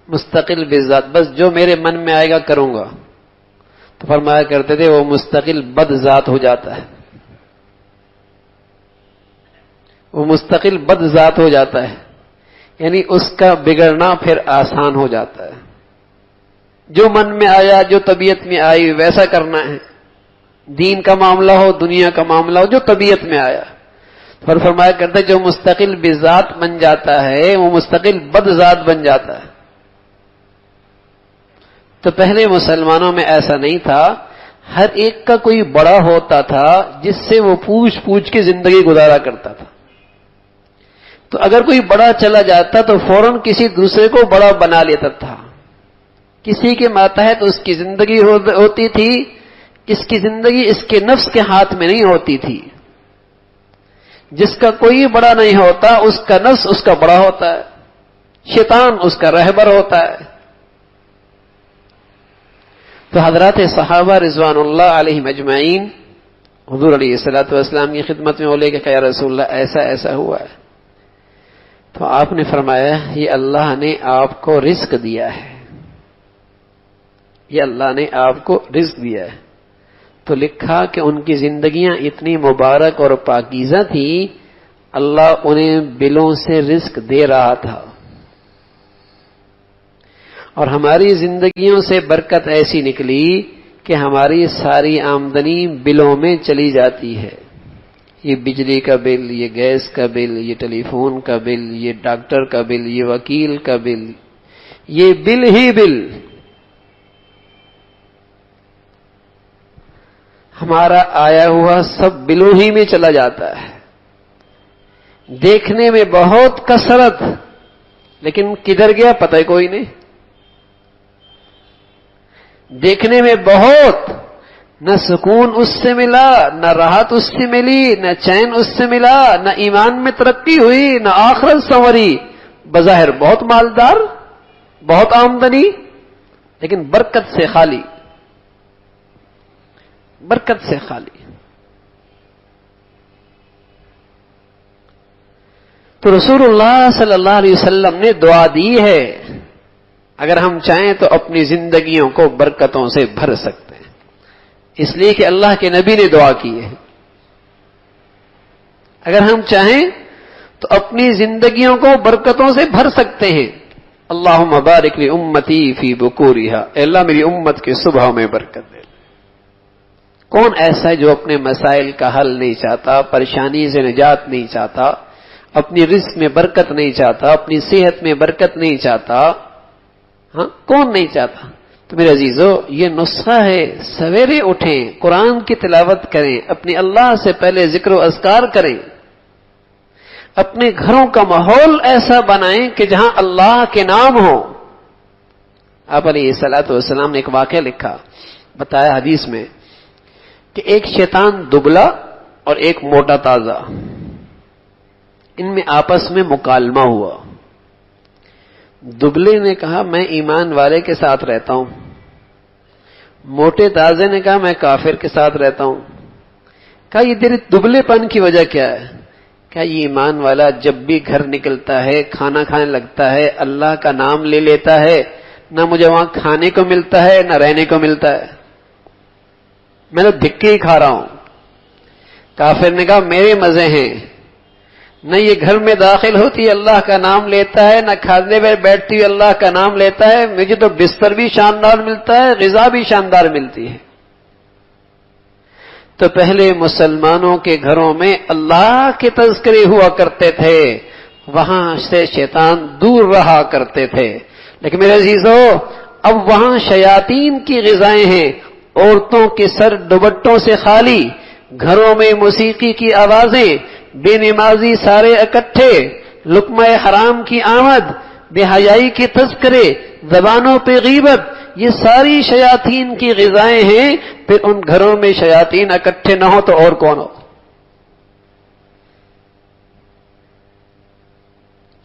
مستقل بالذات، بس جو میرے من میں آئے گا کروں گا، تو فرمایا کرتے تھے وہ مستقل بد ذات ہو جاتا ہے. وہ مستقل بد ذات ہو جاتا ہے، یعنی اس کا بگڑنا پھر آسان ہو جاتا ہے. جو من میں آیا، جو طبیعت میں آئی ویسا کرنا ہے. دین کا معاملہ ہو، دنیا کا معاملہ ہو، جو طبیعت میں آیا. پھر فرمایا کرتے جو مستقل بذات بن جاتا ہے وہ مستقل بد ذات بن جاتا ہے. تو پہلے مسلمانوں میں ایسا نہیں تھا، ہر ایک کا کوئی بڑا ہوتا تھا جس سے وہ پوچھ پوچھ کے زندگی گزارا کرتا تھا. تو اگر کوئی بڑا چلا جاتا تو فوراً کسی دوسرے کو بڑا بنا لیتا تھا. کسی کے ماتحت اس کی زندگی ہوتی تھی. اس کی زندگی اس کے نفس کے ہاتھ میں نہیں ہوتی تھی. جس کا کوئی بڑا نہیں ہوتا اس کا نفس اس کا بڑا ہوتا ہے، شیطان اس کا رہبر ہوتا ہے. تو حضرات صحابہ رضوان اللہ علیہم اجمعین حضور علیہ الصلوۃ والسلام کی خدمت میں بولے کہ یا رسول اللہ ایسا ایسا ہوا ہے. تو آپ نے فرمایا یہ اللہ نے آپ کو رزق دیا ہے، یہ اللہ نے آپ کو رزق دیا ہے. تو لکھا کہ ان کی زندگیاں اتنی مبارک اور پاکیزہ تھی، اللہ انہیں بلوں سے رزق دے رہا تھا. اور ہماری زندگیوں سے برکت ایسی نکلی کہ ہماری ساری آمدنی بلوں میں چلی جاتی ہے. یہ بجلی کا بل، یہ گیس کا بل، یہ ٹیلی فون کا بل، یہ ڈاکٹر کا بل، یہ وکیل کا بل، یہ بل ہی بل. ہمارا آیا ہوا سب بلوں ہی میں چلا جاتا ہے. دیکھنے میں بہت کثرت، لیکن کدھر گیا پتہ ہی کوئی نہیں. دیکھنے میں بہت، نہ سکون اس سے ملا، نہ راحت اس سے ملی، نہ چین اس سے ملا، نہ ایمان میں ترقی ہوئی، نہ آخرت سنوری. بظاہر بہت مالدار، بہت آمدنی، لیکن برکت سے خالی، برکت سے خالی. تو رسول اللہ صلی اللہ علیہ وسلم نے دعا دی ہے، اگر ہم چاہیں تو اپنی زندگیوں کو برکتوں سے بھر سکتے ہیں. اس لیے کہ اللہ کے نبی نے دعا کی ہے. اگر ہم چاہیں تو اپنی زندگیوں کو برکتوں سے بھر سکتے ہیں. اللہم بارک لی امتی فی بکورہا، اے اللہ میری امت کے صبح میں برکت دے. کون ایسا ہے جو اپنے مسائل کا حل نہیں چاہتا، پریشانی سے نجات نہیں چاہتا، اپنی رزق میں برکت نہیں چاہتا، اپنی صحت میں برکت نہیں چاہتا؟ ہاں، کون نہیں چاہتا؟ تو میرے عزیزو یہ نسخہ ہے، سویرے اٹھیں، قرآن کی تلاوت کریں، اپنے اللہ سے پہلے ذکر و اذکار کریں، اپنے گھروں کا ماحول ایسا بنائیں کہ جہاں اللہ کے نام ہو. آپ علیہ الصلوۃ والسلام نے ایک واقعہ لکھا، بتایا حدیث میں کہ ایک شیطان دبلا اور ایک موٹا تازہ، ان میں آپس میں مکالمہ ہوا. دبلے نے کہا میں ایمان والے کے ساتھ رہتا ہوں. موٹے تازے نے کہا میں کافر کے ساتھ رہتا ہوں. کہا یہ تیرے دبلے پن کی وجہ کیا ہے؟ کہا یہ ایمان والا جب بھی گھر نکلتا ہے، کھانا کھانے لگتا ہے، اللہ کا نام لے لیتا ہے، نہ مجھے وہاں کھانے کو ملتا ہے نہ رہنے کو ملتا ہے، میں تو دھکے ہی کھا رہا ہوں. کافر نے کہا میرے مزے ہیں، نہ یہ گھر میں داخل ہوتی اللہ کا نام لیتا ہے، نہ کھانے میں بیٹھتی ہوئی اللہ کا نام لیتا ہے، مجھے تو بستر بھی شاندار ملتا ہے، غذا بھی شاندار ملتی ہے. تو پہلے مسلمانوں کے گھروں میں اللہ کے تذکرے ہوا کرتے تھے، وہاں سے شیطان دور رہا کرتے تھے. لیکن میرے عزیزو، اب وہاں شیاطین کی غذائیں ہیں، عورتوں کے سر دوپٹوں سے خالی، گھروں میں موسیقی کی آوازیں، بے نمازی سارے اکٹھے، لقمہ حرام کی آمد، بے حیائی کے تذکرے، زبانوں پہ غیبت، یہ ساری شیاطین کی غذائیں ہیں. پھر ان گھروں میں شیاطین اکٹھے نہ ہو تو اور کون ہو؟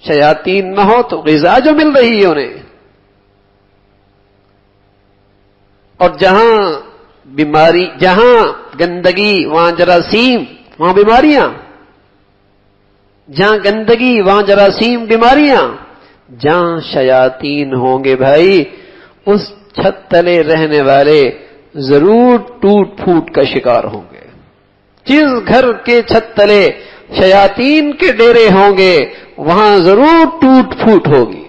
شیاطین نہ ہو تو غذا جو مل رہی ہے انہیں. اور جہاں بیماری، جہاں گندگی وہاں جراثیم، وہاں بیماریاں. جہاں گندگی وہاں جراثیم بیماریاں. جہاں شیاطین ہوں گے بھائی، اس چھت تلے رہنے والے ضرور ٹوٹ پھوٹ کا شکار ہوں گے. جس گھر کے چھت تلے شیاطین کے ڈیرے ہوں گے وہاں ضرور ٹوٹ پھوٹ ہوگی.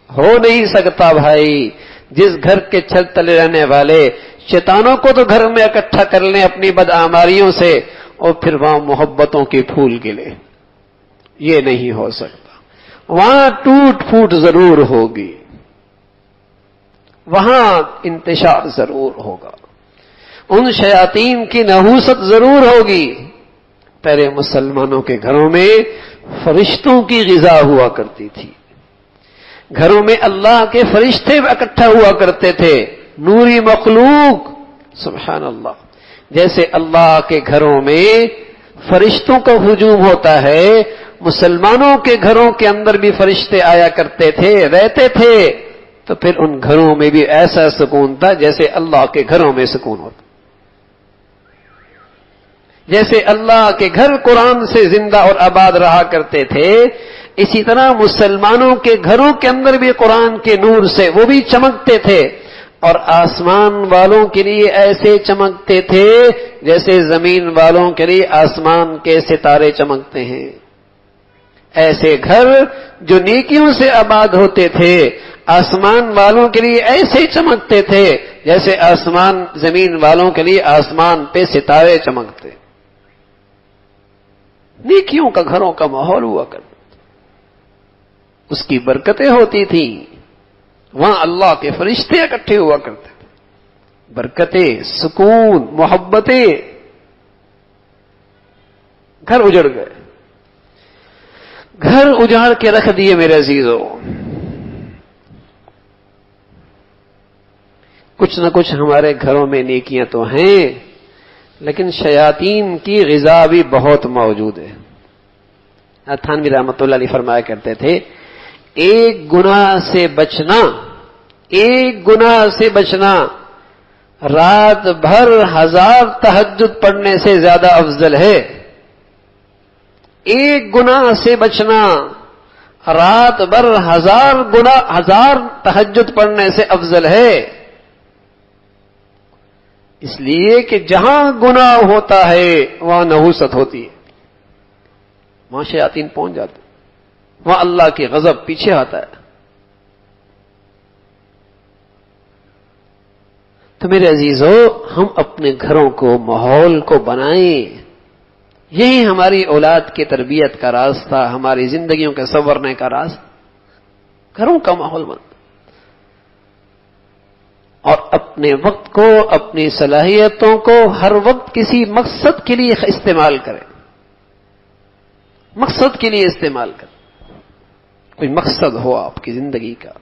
ہو نہیں سکتا بھائی جس گھر کے چھت تلے رہنے والے شیطانوں کو تو گھر میں اکٹھا کر لیں اپنی بدعماریوں سے، اور پھر وہاں محبتوں کے پھول کھلے. یہ نہیں ہو سکتا. وہاں ٹوٹ پھوٹ ضرور ہوگی، وہاں انتشار ضرور ہوگا، ان شیاطین کی نحوست ضرور ہوگی. پہلے مسلمانوں کے گھروں میں فرشتوں کی غذا ہوا کرتی تھی، گھروں میں اللہ کے فرشتے اکٹھا ہوا کرتے تھے، نوری مخلوق. سبحان اللہ. جیسے اللہ کے گھروں میں فرشتوں کا ہجوم ہوتا ہے، مسلمانوں کے گھروں کے اندر بھی فرشتے آیا کرتے تھے، رہتے تھے. تو پھر ان گھروں میں بھی ایسا سکون تھا جیسے اللہ کے گھروں میں سکون ہوتا. جیسے اللہ کے گھر قرآن سے زندہ اور آباد رہا کرتے تھے، اسی طرح مسلمانوں کے گھروں کے اندر بھی قرآن کے نور سے وہ بھی چمکتے تھے. اور آسمان والوں کے لیے ایسے چمکتے تھے جیسے زمین والوں کے لیے آسمان کے ستارے چمکتے ہیں. ایسے گھر جو نیکیوں سے آباد ہوتے تھے آسمان والوں کے لیے ایسے چمکتے تھے جیسے آسمان زمین والوں کے لیے آسمان پہ ستارے چمکتے. نیکیوں کا گھروں کا ماحول ہوا کرتا، اس کی برکتیں ہوتی تھیں، وہاں اللہ کے فرشتے اکٹھے ہوا کرتے تھے. برکتیں، سکون، محبتیں. گھر اجڑ گئے، گھر اجاڑ کے رکھ دیے میرے عزیزو. کچھ نہ کچھ ہمارے گھروں میں نیکیاں تو ہیں لیکن شیاطین کی غذا بھی بہت موجود ہے. تھانوی رحمۃ اللہ علیہ فرمایا کرتے تھے ایک گناہ سے بچنا، ایک گناہ سے بچنا رات بھر 1000 تہجد پڑھنے سے زیادہ افضل ہے. ایک گناہ سے بچنا رات بھر 1000 تہجد پڑھنے سے افضل ہے. اس لیے کہ جہاں گناہ ہوتا ہے وہاں نحوست ہوتی ہے، وہاں شیاطین پہنچ جاتے، وہاں اللہ کی غضب پیچھے آتا ہے. تو میرے عزیزو، ہم اپنے گھروں کو، ماحول کو بنائیں. یہی ہماری اولاد کی تربیت کا راستہ، ہماری زندگیوں کے سنورنے کا راستہ گھروں کا ماحول بنتا. اور اپنے وقت کو، اپنی صلاحیتوں کو ہر وقت کسی مقصد کے لیے استعمال کریں. مقصد کے لیے استعمال کریں، کوئی مقصد ہو آپ کی زندگی کا.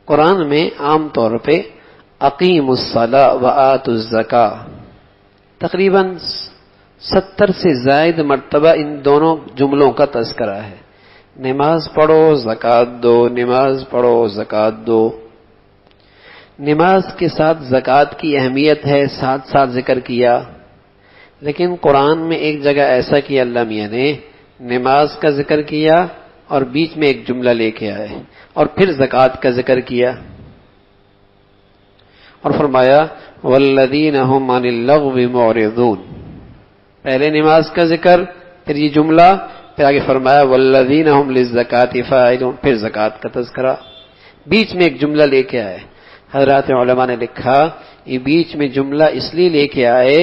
قرآن میں عام طور پہ اقیموا الصلاۃ وآتوا الزکاۃ تقریباً 70 سے زائد مرتبہ ان دونوں جملوں کا تذکرہ ہے. نماز پڑھو زکوٰۃ دو، نماز پڑھو زکوٰۃ دو۔ نماز کے ساتھ زکوٰۃ کی اہمیت ہے، ساتھ ساتھ ذکر کیا، لیکن قرآن میں ایک جگہ ایسا کیا اللہ میاں نے، نماز کا ذکر کیا اور بیچ میں ایک جملہ لے کے آئے اور پھر زکوٰۃ کا ذکر کیا اور فرمایا والذین هم عن اللغو معرضون۔ پہلے نماز کا ذکر، پھر یہ جملہ، پھر آگے فرمایا والذین هم للزکاۃ فاعلون، پھر زکوٰۃ کا تذکرہ، بیچ میں ایک جملہ لے کے آئے۔ حضرات علماء نے لکھا یہ بیچ میں جملہ اس لیے لے کے آئے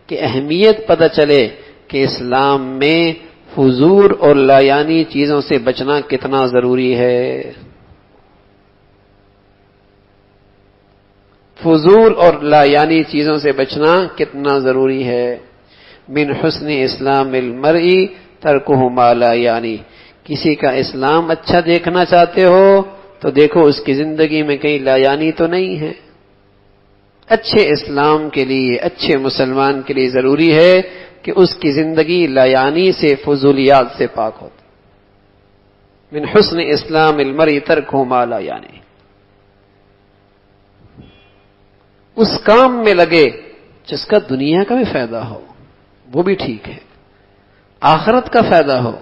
کہ اہمیت پتہ چلے کہ اسلام میں فضول اور لایانی چیزوں سے بچنا کتنا ضروری ہے۔ فضول اور لایانی چیزوں سے بچنا کتنا ضروری ہے۔ من حسن اسلام المرء ترکہ ما لا یعنی، کسی کا اسلام اچھا دیکھنا چاہتے ہو تو دیکھو اس کی زندگی میں کہیں لایانی تو نہیں ہے۔ اچھے اسلام کے لیے، اچھے مسلمان کے لیے ضروری ہے کہ اس کی زندگی لایانی سے، فضولیات سے پاک ہوتی۔ من حسن اسلام المرء ترکہ ما لا یعنی، اس کام میں لگے جس کا دنیا کا بھی فائدہ ہو، وہ بھی ٹھیک ہے، آخرت کا فائدہ ہو،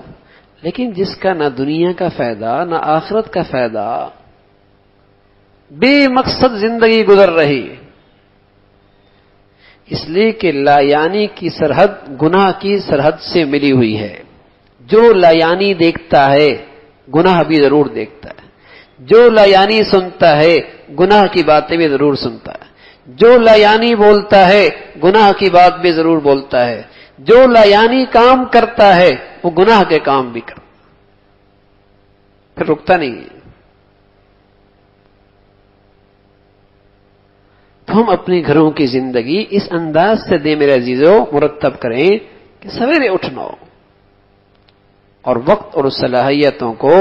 لیکن جس کا نہ دنیا کا فائدہ نہ آخرت کا فائدہ، بے مقصد زندگی گزر رہی، اس لیے کہ لایانی کی سرحد گناہ کی سرحد سے ملی ہوئی ہے۔ جو لایانی دیکھتا ہے گناہ بھی ضرور دیکھتا ہے، جو لایانی سنتا ہے گناہ کی باتیں بھی ضرور سنتا ہے، جو لایانی بولتا ہے گناہ کی بات بھی ضرور بولتا ہے، جو لایانی کام کرتا ہے وہ گناہ کے کام بھی کرتا، پھر رکتا نہیں ہے۔ تو ہم اپنے گھروں کی زندگی اس انداز سے دیں میرے عزیزو، مرتب کریں کہ سویرے اٹھنا اور وقت اور صلاحیتوں کو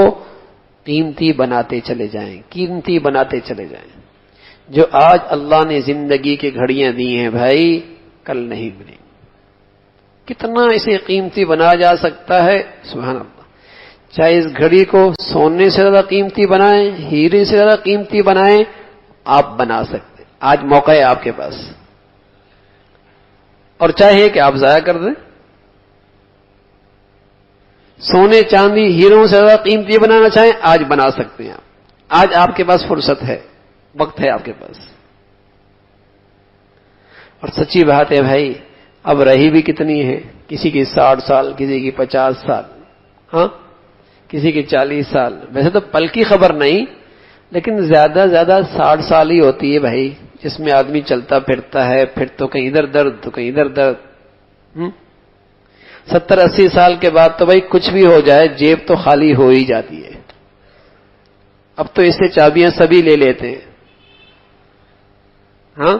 قیمتی بناتے چلے جائیں، قیمتی بناتے چلے جائیں۔ جو آج اللہ نے زندگی کی گھڑیاں دی ہیں بھائی، کل نہیں ملیں۔ کتنا اسے قیمتی بنایا جا سکتا ہے، سبحان اللہ۔ چاہے اس گھڑی کو سونے سے زیادہ قیمتی بنائیں، ہیرے سے زیادہ قیمتی بنائیں، آپ بنا سکتے، آج موقع ہے آپ کے پاس، اور چاہیے کہ آپ ضائع کر دیں۔ سونے چاندی ہیروں سے زیادہ قیمتی بنانا چاہیں، آج بنا سکتے ہیں آپ، آج آپ کے پاس فرصت ہے، وقت ہے آپ کے پاس۔ اور سچی بات ہے بھائی، اب رہی بھی کتنی ہے، کسی کی 60 سال، کسی کی 50 سال، ہاں کسی کی 40 سال، ویسے تو پل کی خبر نہیں، لیکن زیادہ 60 سال ہی ہوتی ہے بھائی، جس میں آدمی چلتا پھرتا ہے، پھر تو کہیں ادھر درد تو کہیں ادھر درد۔ 70-80 سال کے بعد تو بھائی کچھ بھی ہو جائے جیب تو خالی ہو ہی جاتی ہے۔ اب تو اس سے چابیاں سبھی لے لیتے ہیں، ہاں،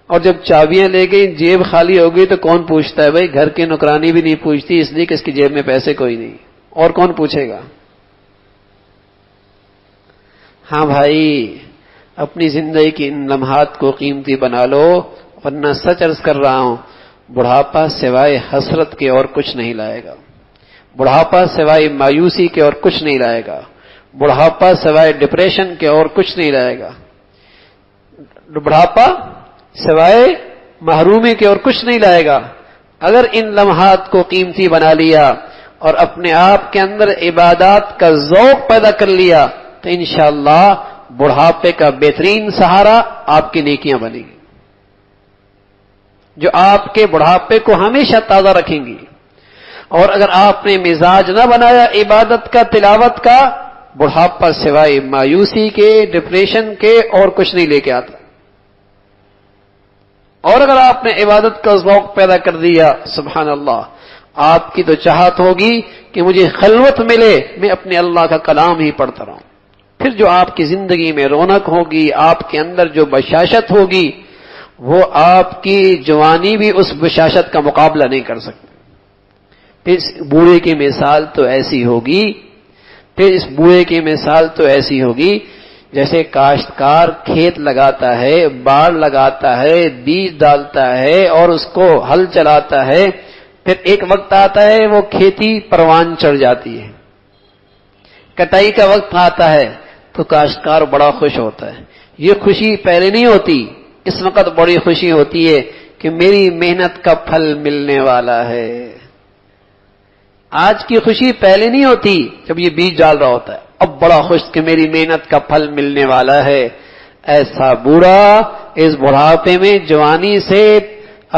اور جب چابیاں لے گئی جیب خالی ہو گئی تو کون پوچھتا ہے بھائی؟ گھر کی نوکرانی بھی نہیں پوچھتی، اس لیے کہ اس کی جیب میں پیسے کوئی نہیں، اور کون پوچھے گا؟ ہاں بھائی، اپنی زندگی کی ان لمحات کو قیمتی بنا لو، ورنہ سچ عرض کر رہا ہوں، بڑھاپا سوائے حسرت کے اور کچھ نہیں لائے گا، بڑھاپا سوائے مایوسی کے اور کچھ نہیں لائے گا، بڑھاپا سوائے ڈپریشن کے اور کچھ نہیں لائے گا، بڑھاپا سوائے محرومی کے اور کچھ نہیں لائے گا۔ اگر ان لمحات کو قیمتی بنا لیا اور اپنے آپ کے اندر عبادات کا ذوق پیدا کر لیا تو انشاءاللہ بڑھاپے کا بہترین سہارا آپ کی نیکیاں بنیں گی، جو آپ کے بڑھاپے کو ہمیشہ تازہ رکھیں گی۔ اور اگر آپ نے مزاج نہ بنایا عبادت کا، تلاوت کا، بڑھاپا سوائے مایوسی کے، ڈپریشن کے اور کچھ نہیں لے کے آتا۔ اور اگر آپ نے عبادت کا ذوق پیدا کر دیا، سبحان اللہ، آپ کی تو چاہت ہوگی کہ مجھے خلوت ملے، میں اپنے اللہ کا کلام ہی پڑھتا رہوں۔ پھر جو آپ کی زندگی میں رونق ہوگی، آپ کے اندر جو بشاشت ہوگی، وہ آپ کی جوانی بھی اس بشاشت کا مقابلہ نہیں کر سکتی۔ پھر اس بوڑھے کی مثال تو ایسی ہوگی، جیسے کاشتکار کھیت لگاتا ہے، باڑ لگاتا ہے، بیج ڈالتا ہے اور اس کو ہل چلاتا ہے، پھر ایک وقت آتا ہے وہ کھیتی پروان چڑھ جاتی ہے، کٹائی کا وقت آتا ہے تو کاشتکار بڑا خوش ہوتا ہے. یہ خوشی پہلے نہیں ہوتی، اس وقت بڑی خوشی ہوتی ہے کہ میری محنت کا پھل ملنے والا ہے. آج کی خوشی پہلے نہیں ہوتی جب یہ بیج ڈال رہا ہوتا ہے، اب بڑا خوش کہ میری محنت کا پھل ملنے والا ہے. ایسا بوڑھا اس بڑھاپے میں جوانی سے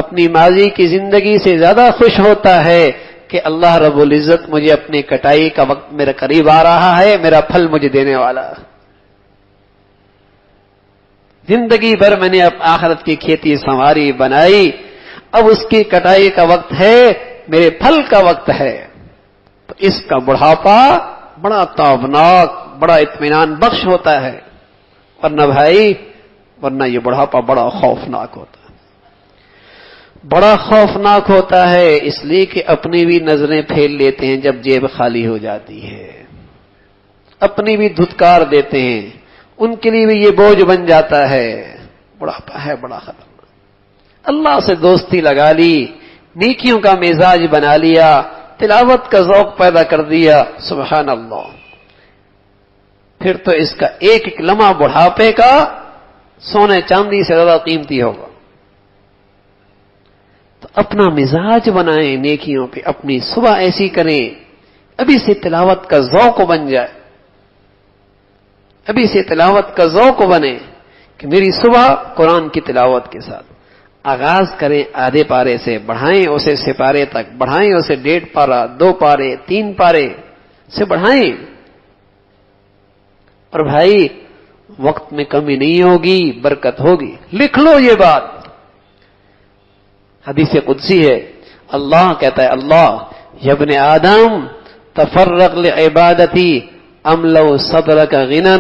اپنی ماضی کی زندگی سے زیادہ خوش ہوتا ہے کہ اللہ رب العزت مجھے اپنی کٹائی کا وقت میرے قریب آ رہا ہے، میرا پھل مجھے دینے والا. زندگی بھر میں نے اب آخرت کی کھیتی سنواری بنائی، اب اس کی کٹائی کا وقت ہے، میرے پھل کا وقت ہے. تو اس کا بڑھاپا بڑا تابناک، بڑا اطمینان بخش ہوتا ہے. ورنہ بھائی، ورنہ یہ بڑھاپا بڑا خوفناک ہوتا ہے. بڑا خوفناک ہوتا ہے اس لیے کہ اپنی بھی نظریں پھیر لیتے ہیں جب جیب خالی ہو جاتی ہے، اپنی بھی دھتکار دیتے ہیں، ان کے لیے بھی یہ بوجھ بن جاتا ہے. بڑھاپا ہے بڑا خطرناک. اللہ سے دوستی لگا لی، نیکیوں کا مزاج بنا لیا، تلاوت کا ذوق پیدا کر دیا، سبحان اللہ، پھر تو اس کا ایک ایک لمحہ بڑھاپے کا سونے چاندی سے زیادہ قیمتی ہوگا. تو اپنا مزاج بنائیں نیکیوں پہ، اپنی صبح ایسی کریں، ابھی سے تلاوت کا ذوق بن جائے، ابھی سے تلاوت کا ذوق بنے کہ میری صبح قرآن کی تلاوت کے ساتھ آغاز کریں. آدھے پارے سے بڑھائیں اسے سپارے تک، بڑھائیں اسے 1.5 پارہ، 2 پارے، 3 پارے سے بڑھائیں. اور بھائی وقت میں کمی نہیں ہوگی، برکت ہوگی. لکھ لو یہ بات، حدیث قدسی ہے. اللہ کہتا ہے، اللہ یا ابن آدم تفرغ لعبادتی املو صدرک غنا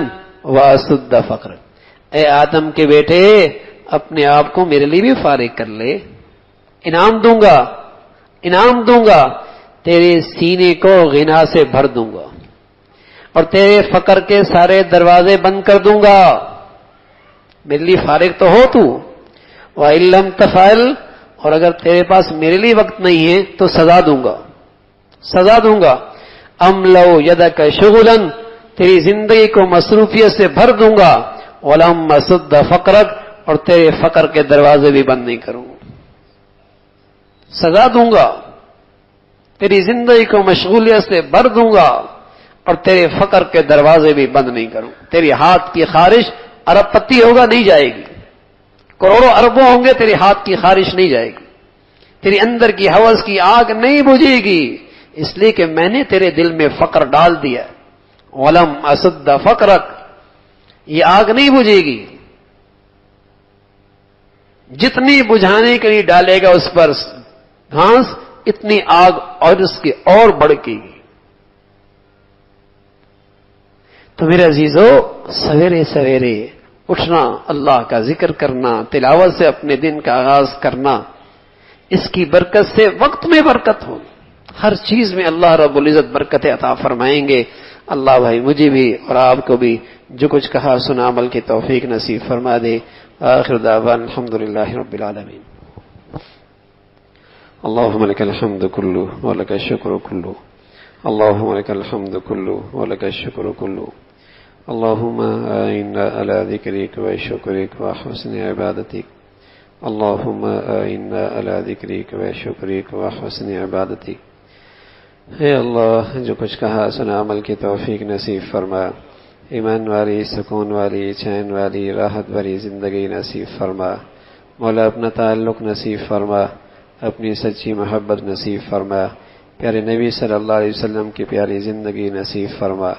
واسد فقر. اے آدم کے بیٹے، اپنے آپ کو میرے لیے بھی فارغ کر لے، انعام دوں گا، تیرے سینے کو غنا سے بھر دوں گا اور تیرے فقر کے سارے دروازے بند کر دوں گا. میرے لیے فارغ تو ہو تو. وَإِن لَّمْ تَفْعَلْ، اور اگر تیرے پاس میرے لیے وقت نہیں ہے تو سزا دوں گا. املو یدک شغلا، تیری زندگی کو مصروفیت سے بھر دوں گا. ولم اسد فقرک، اور تیرے فقر کے دروازے بھی بند نہیں کروں گا. سزا دوں گا، تیری زندگی کو مشغولیت سے بھر دوں گا اور تیرے فقر کے دروازے بھی بند نہیں کروں. تیری ہاتھ کی خارش، ارب پتی ہوگا نہیں جائے گی، کروڑوں اربوں ہوں گے، تیری ہاتھ کی خارش نہیں جائے گی، تیری اندر کی ہوس کی آگ نہیں بجھے گی، اس لیے کہ میں نے تیرے دل میں فقر ڈال دیا. ولم اسد فقرک، یہ آگ نہیں بجھے گی. جتنی بجھانے کے لیے ڈالے گا اس پر گھاس، اتنی آگ اور اس کی اور بڑھے گی. تو میرے عزیزو، سویرے سویرے اٹھنا، اللہ کا ذکر کرنا، تلاوت سے اپنے دن کا آغاز کرنا، اس کی برکت سے وقت میں برکت ہو. ہر چیز میں اللہ رب العزت برکت عطا فرمائیں گے. اللہ بھائی مجھے بھی اور آپ کو بھی جو کچھ کہا سنا عمل کی توفیق نصیب فرما دے. آخر دعوان الحمدللہ رب العالمین. اللہم لک الحمد کلو ولک الشکر کلو، اللہم لک الحمد کلو ولک الشکر کلو، اللہم اعنا علی ذکرک و شکرک و حسن عبادتک، اللہم اعنا علی ذکرک و شکرک و حسن عبادتک. اے اللہ، جو کچھ کہا سنا عمل کی توفیق نصیب فرما. ایمان والی، سکون والی، چین والی، راحت والی زندگی نصیب فرما. مولا اپنا تعلق نصیب فرما، اپنی سچی محبت نصیب فرما. پیارے نبی صلی اللہ علیہ وسلم کی پیاری زندگی نصیب فرما.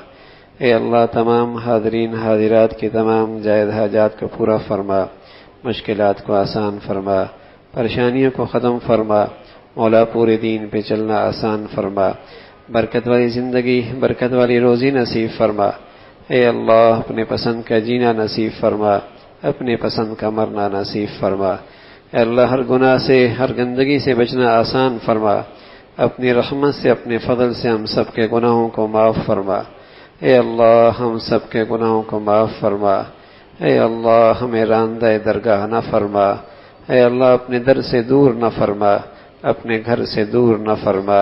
اے اللہ، تمام حاضرین حاضرات کی تمام جائز حاجات کو پورا فرما، مشکلات کو آسان فرما، پریشانیوں کو ختم فرما. مولا پورے دین پہ چلنا آسان فرما. برکت والی زندگی، برکت والی روزی نصیب فرما. اے اللہ، اپنے پسند کا جینا نصیب فرما، اپنے پسند کا مرنا نصیب فرما. اے اللہ، ہر گناہ سے، ہر گندگی سے بچنا آسان فرما. اپنی رحمت سے، اپنے فضل سے ہم سب کے گناہوں کو معاف فرما. اے اللہ، ہم سب کے گناہوں کو معاف فرما. اے اللہ، ہمیں راندہ درگاہ نہ فرما. اے اللہ، اپنے در سے دور نہ فرما، اپنے گھر سے دور نہ فرما.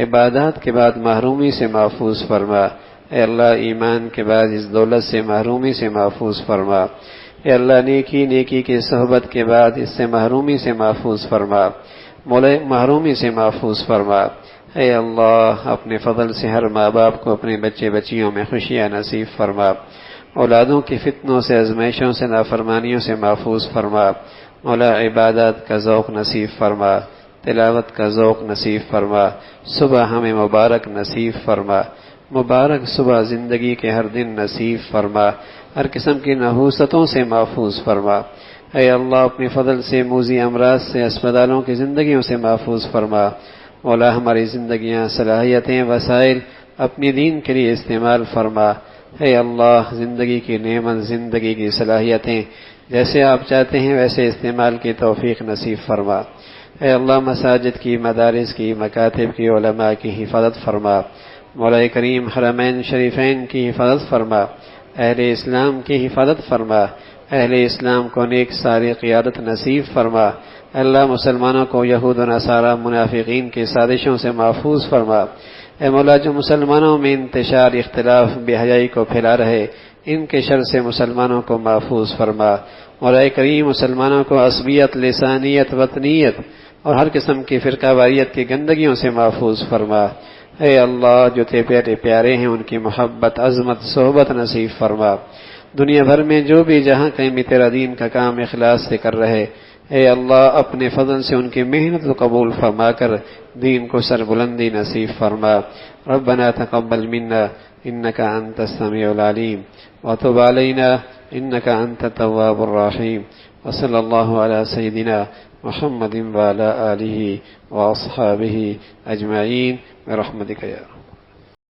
عبادات کے بعد محرومی سے محفوظ فرما. اے اللہ ایمان کے بعد اس دولت سے محرومی سے محفوظ فرما، اے اللہ نیکی کی صحبت کے بعد اس سے محرومی سے محفوظ فرما، مولا محرومی سے محفوظ فرما۔ اے اللہ اپنے فضل سے ہر ماں باپ کو اپنے بچے بچیوں میں خوشیاں نصیب فرما، اولادوں کی فتنوں سے ازمائشوں سے نافرمانیوں سے محفوظ فرما، مولا عبادت کا ذوق نصیب فرما، تلاوت کا ذوق نصیب فرما، صبح ہمیں مبارک نصیب فرما، مبارک صبح زندگی کے ہر دن نصیب فرما، ہر قسم کی نحوستوں سے محفوظ فرما۔ اے اللہ اپنے فضل سے موذی امراض سے اسپتالوں کی زندگیوں سے محفوظ فرما، مولا ہماری زندگیاں صلاحیتیں وسائل اپنی دین کے لیے استعمال فرما۔ اے اللہ زندگی کی نعمت زندگی کی صلاحیتیں جیسے آپ چاہتے ہیں ویسے استعمال کی توفیق نصیب فرما۔ اے اللہ مساجد کی، مدارس کی، مکاتب کی، علماء کی حفاظت فرما، مولا کریم حرمین شریفین کی حفاظت فرما، اہل اسلام کی حفاظت فرما، اہل اسلام کو نیک ساری قیادت نصیب فرما۔ اللہ مسلمانوں کو یہود و نصارہ منافقین کی سازشوں سے محفوظ فرما۔ اے مولا جو مسلمانوں میں انتشار اختلاف بے حیائی کو پھیلا رہے ان کے شر سے مسلمانوں کو محفوظ فرما۔ مولا کریم مسلمانوں کو عصبیت، لسانیت، وطنیت اور ہر قسم کی فرقہ واریت کی گندگیوں سے محفوظ فرما۔ اے اللہ جو تیرے پیارے ہیں ان کی محبت، عظمت، صحبت نصیب فرما۔ دنیا بھر میں جو بھی جہاں کہیں بھی تیرا دین کا کام اخلاص سے کر رہے، اے اللہ اپنے فضل سے ان کی محنت کو قبول فرما کر دین کو سربلندی نصیب فرما۔ ربنا تقبل منا انك انت السميع العليم وتب علينا انك انت التواب الرحيم وصلى الله على سيدنا محمد وعلى آله واصحابه اجمعين برحمتك يا رب۔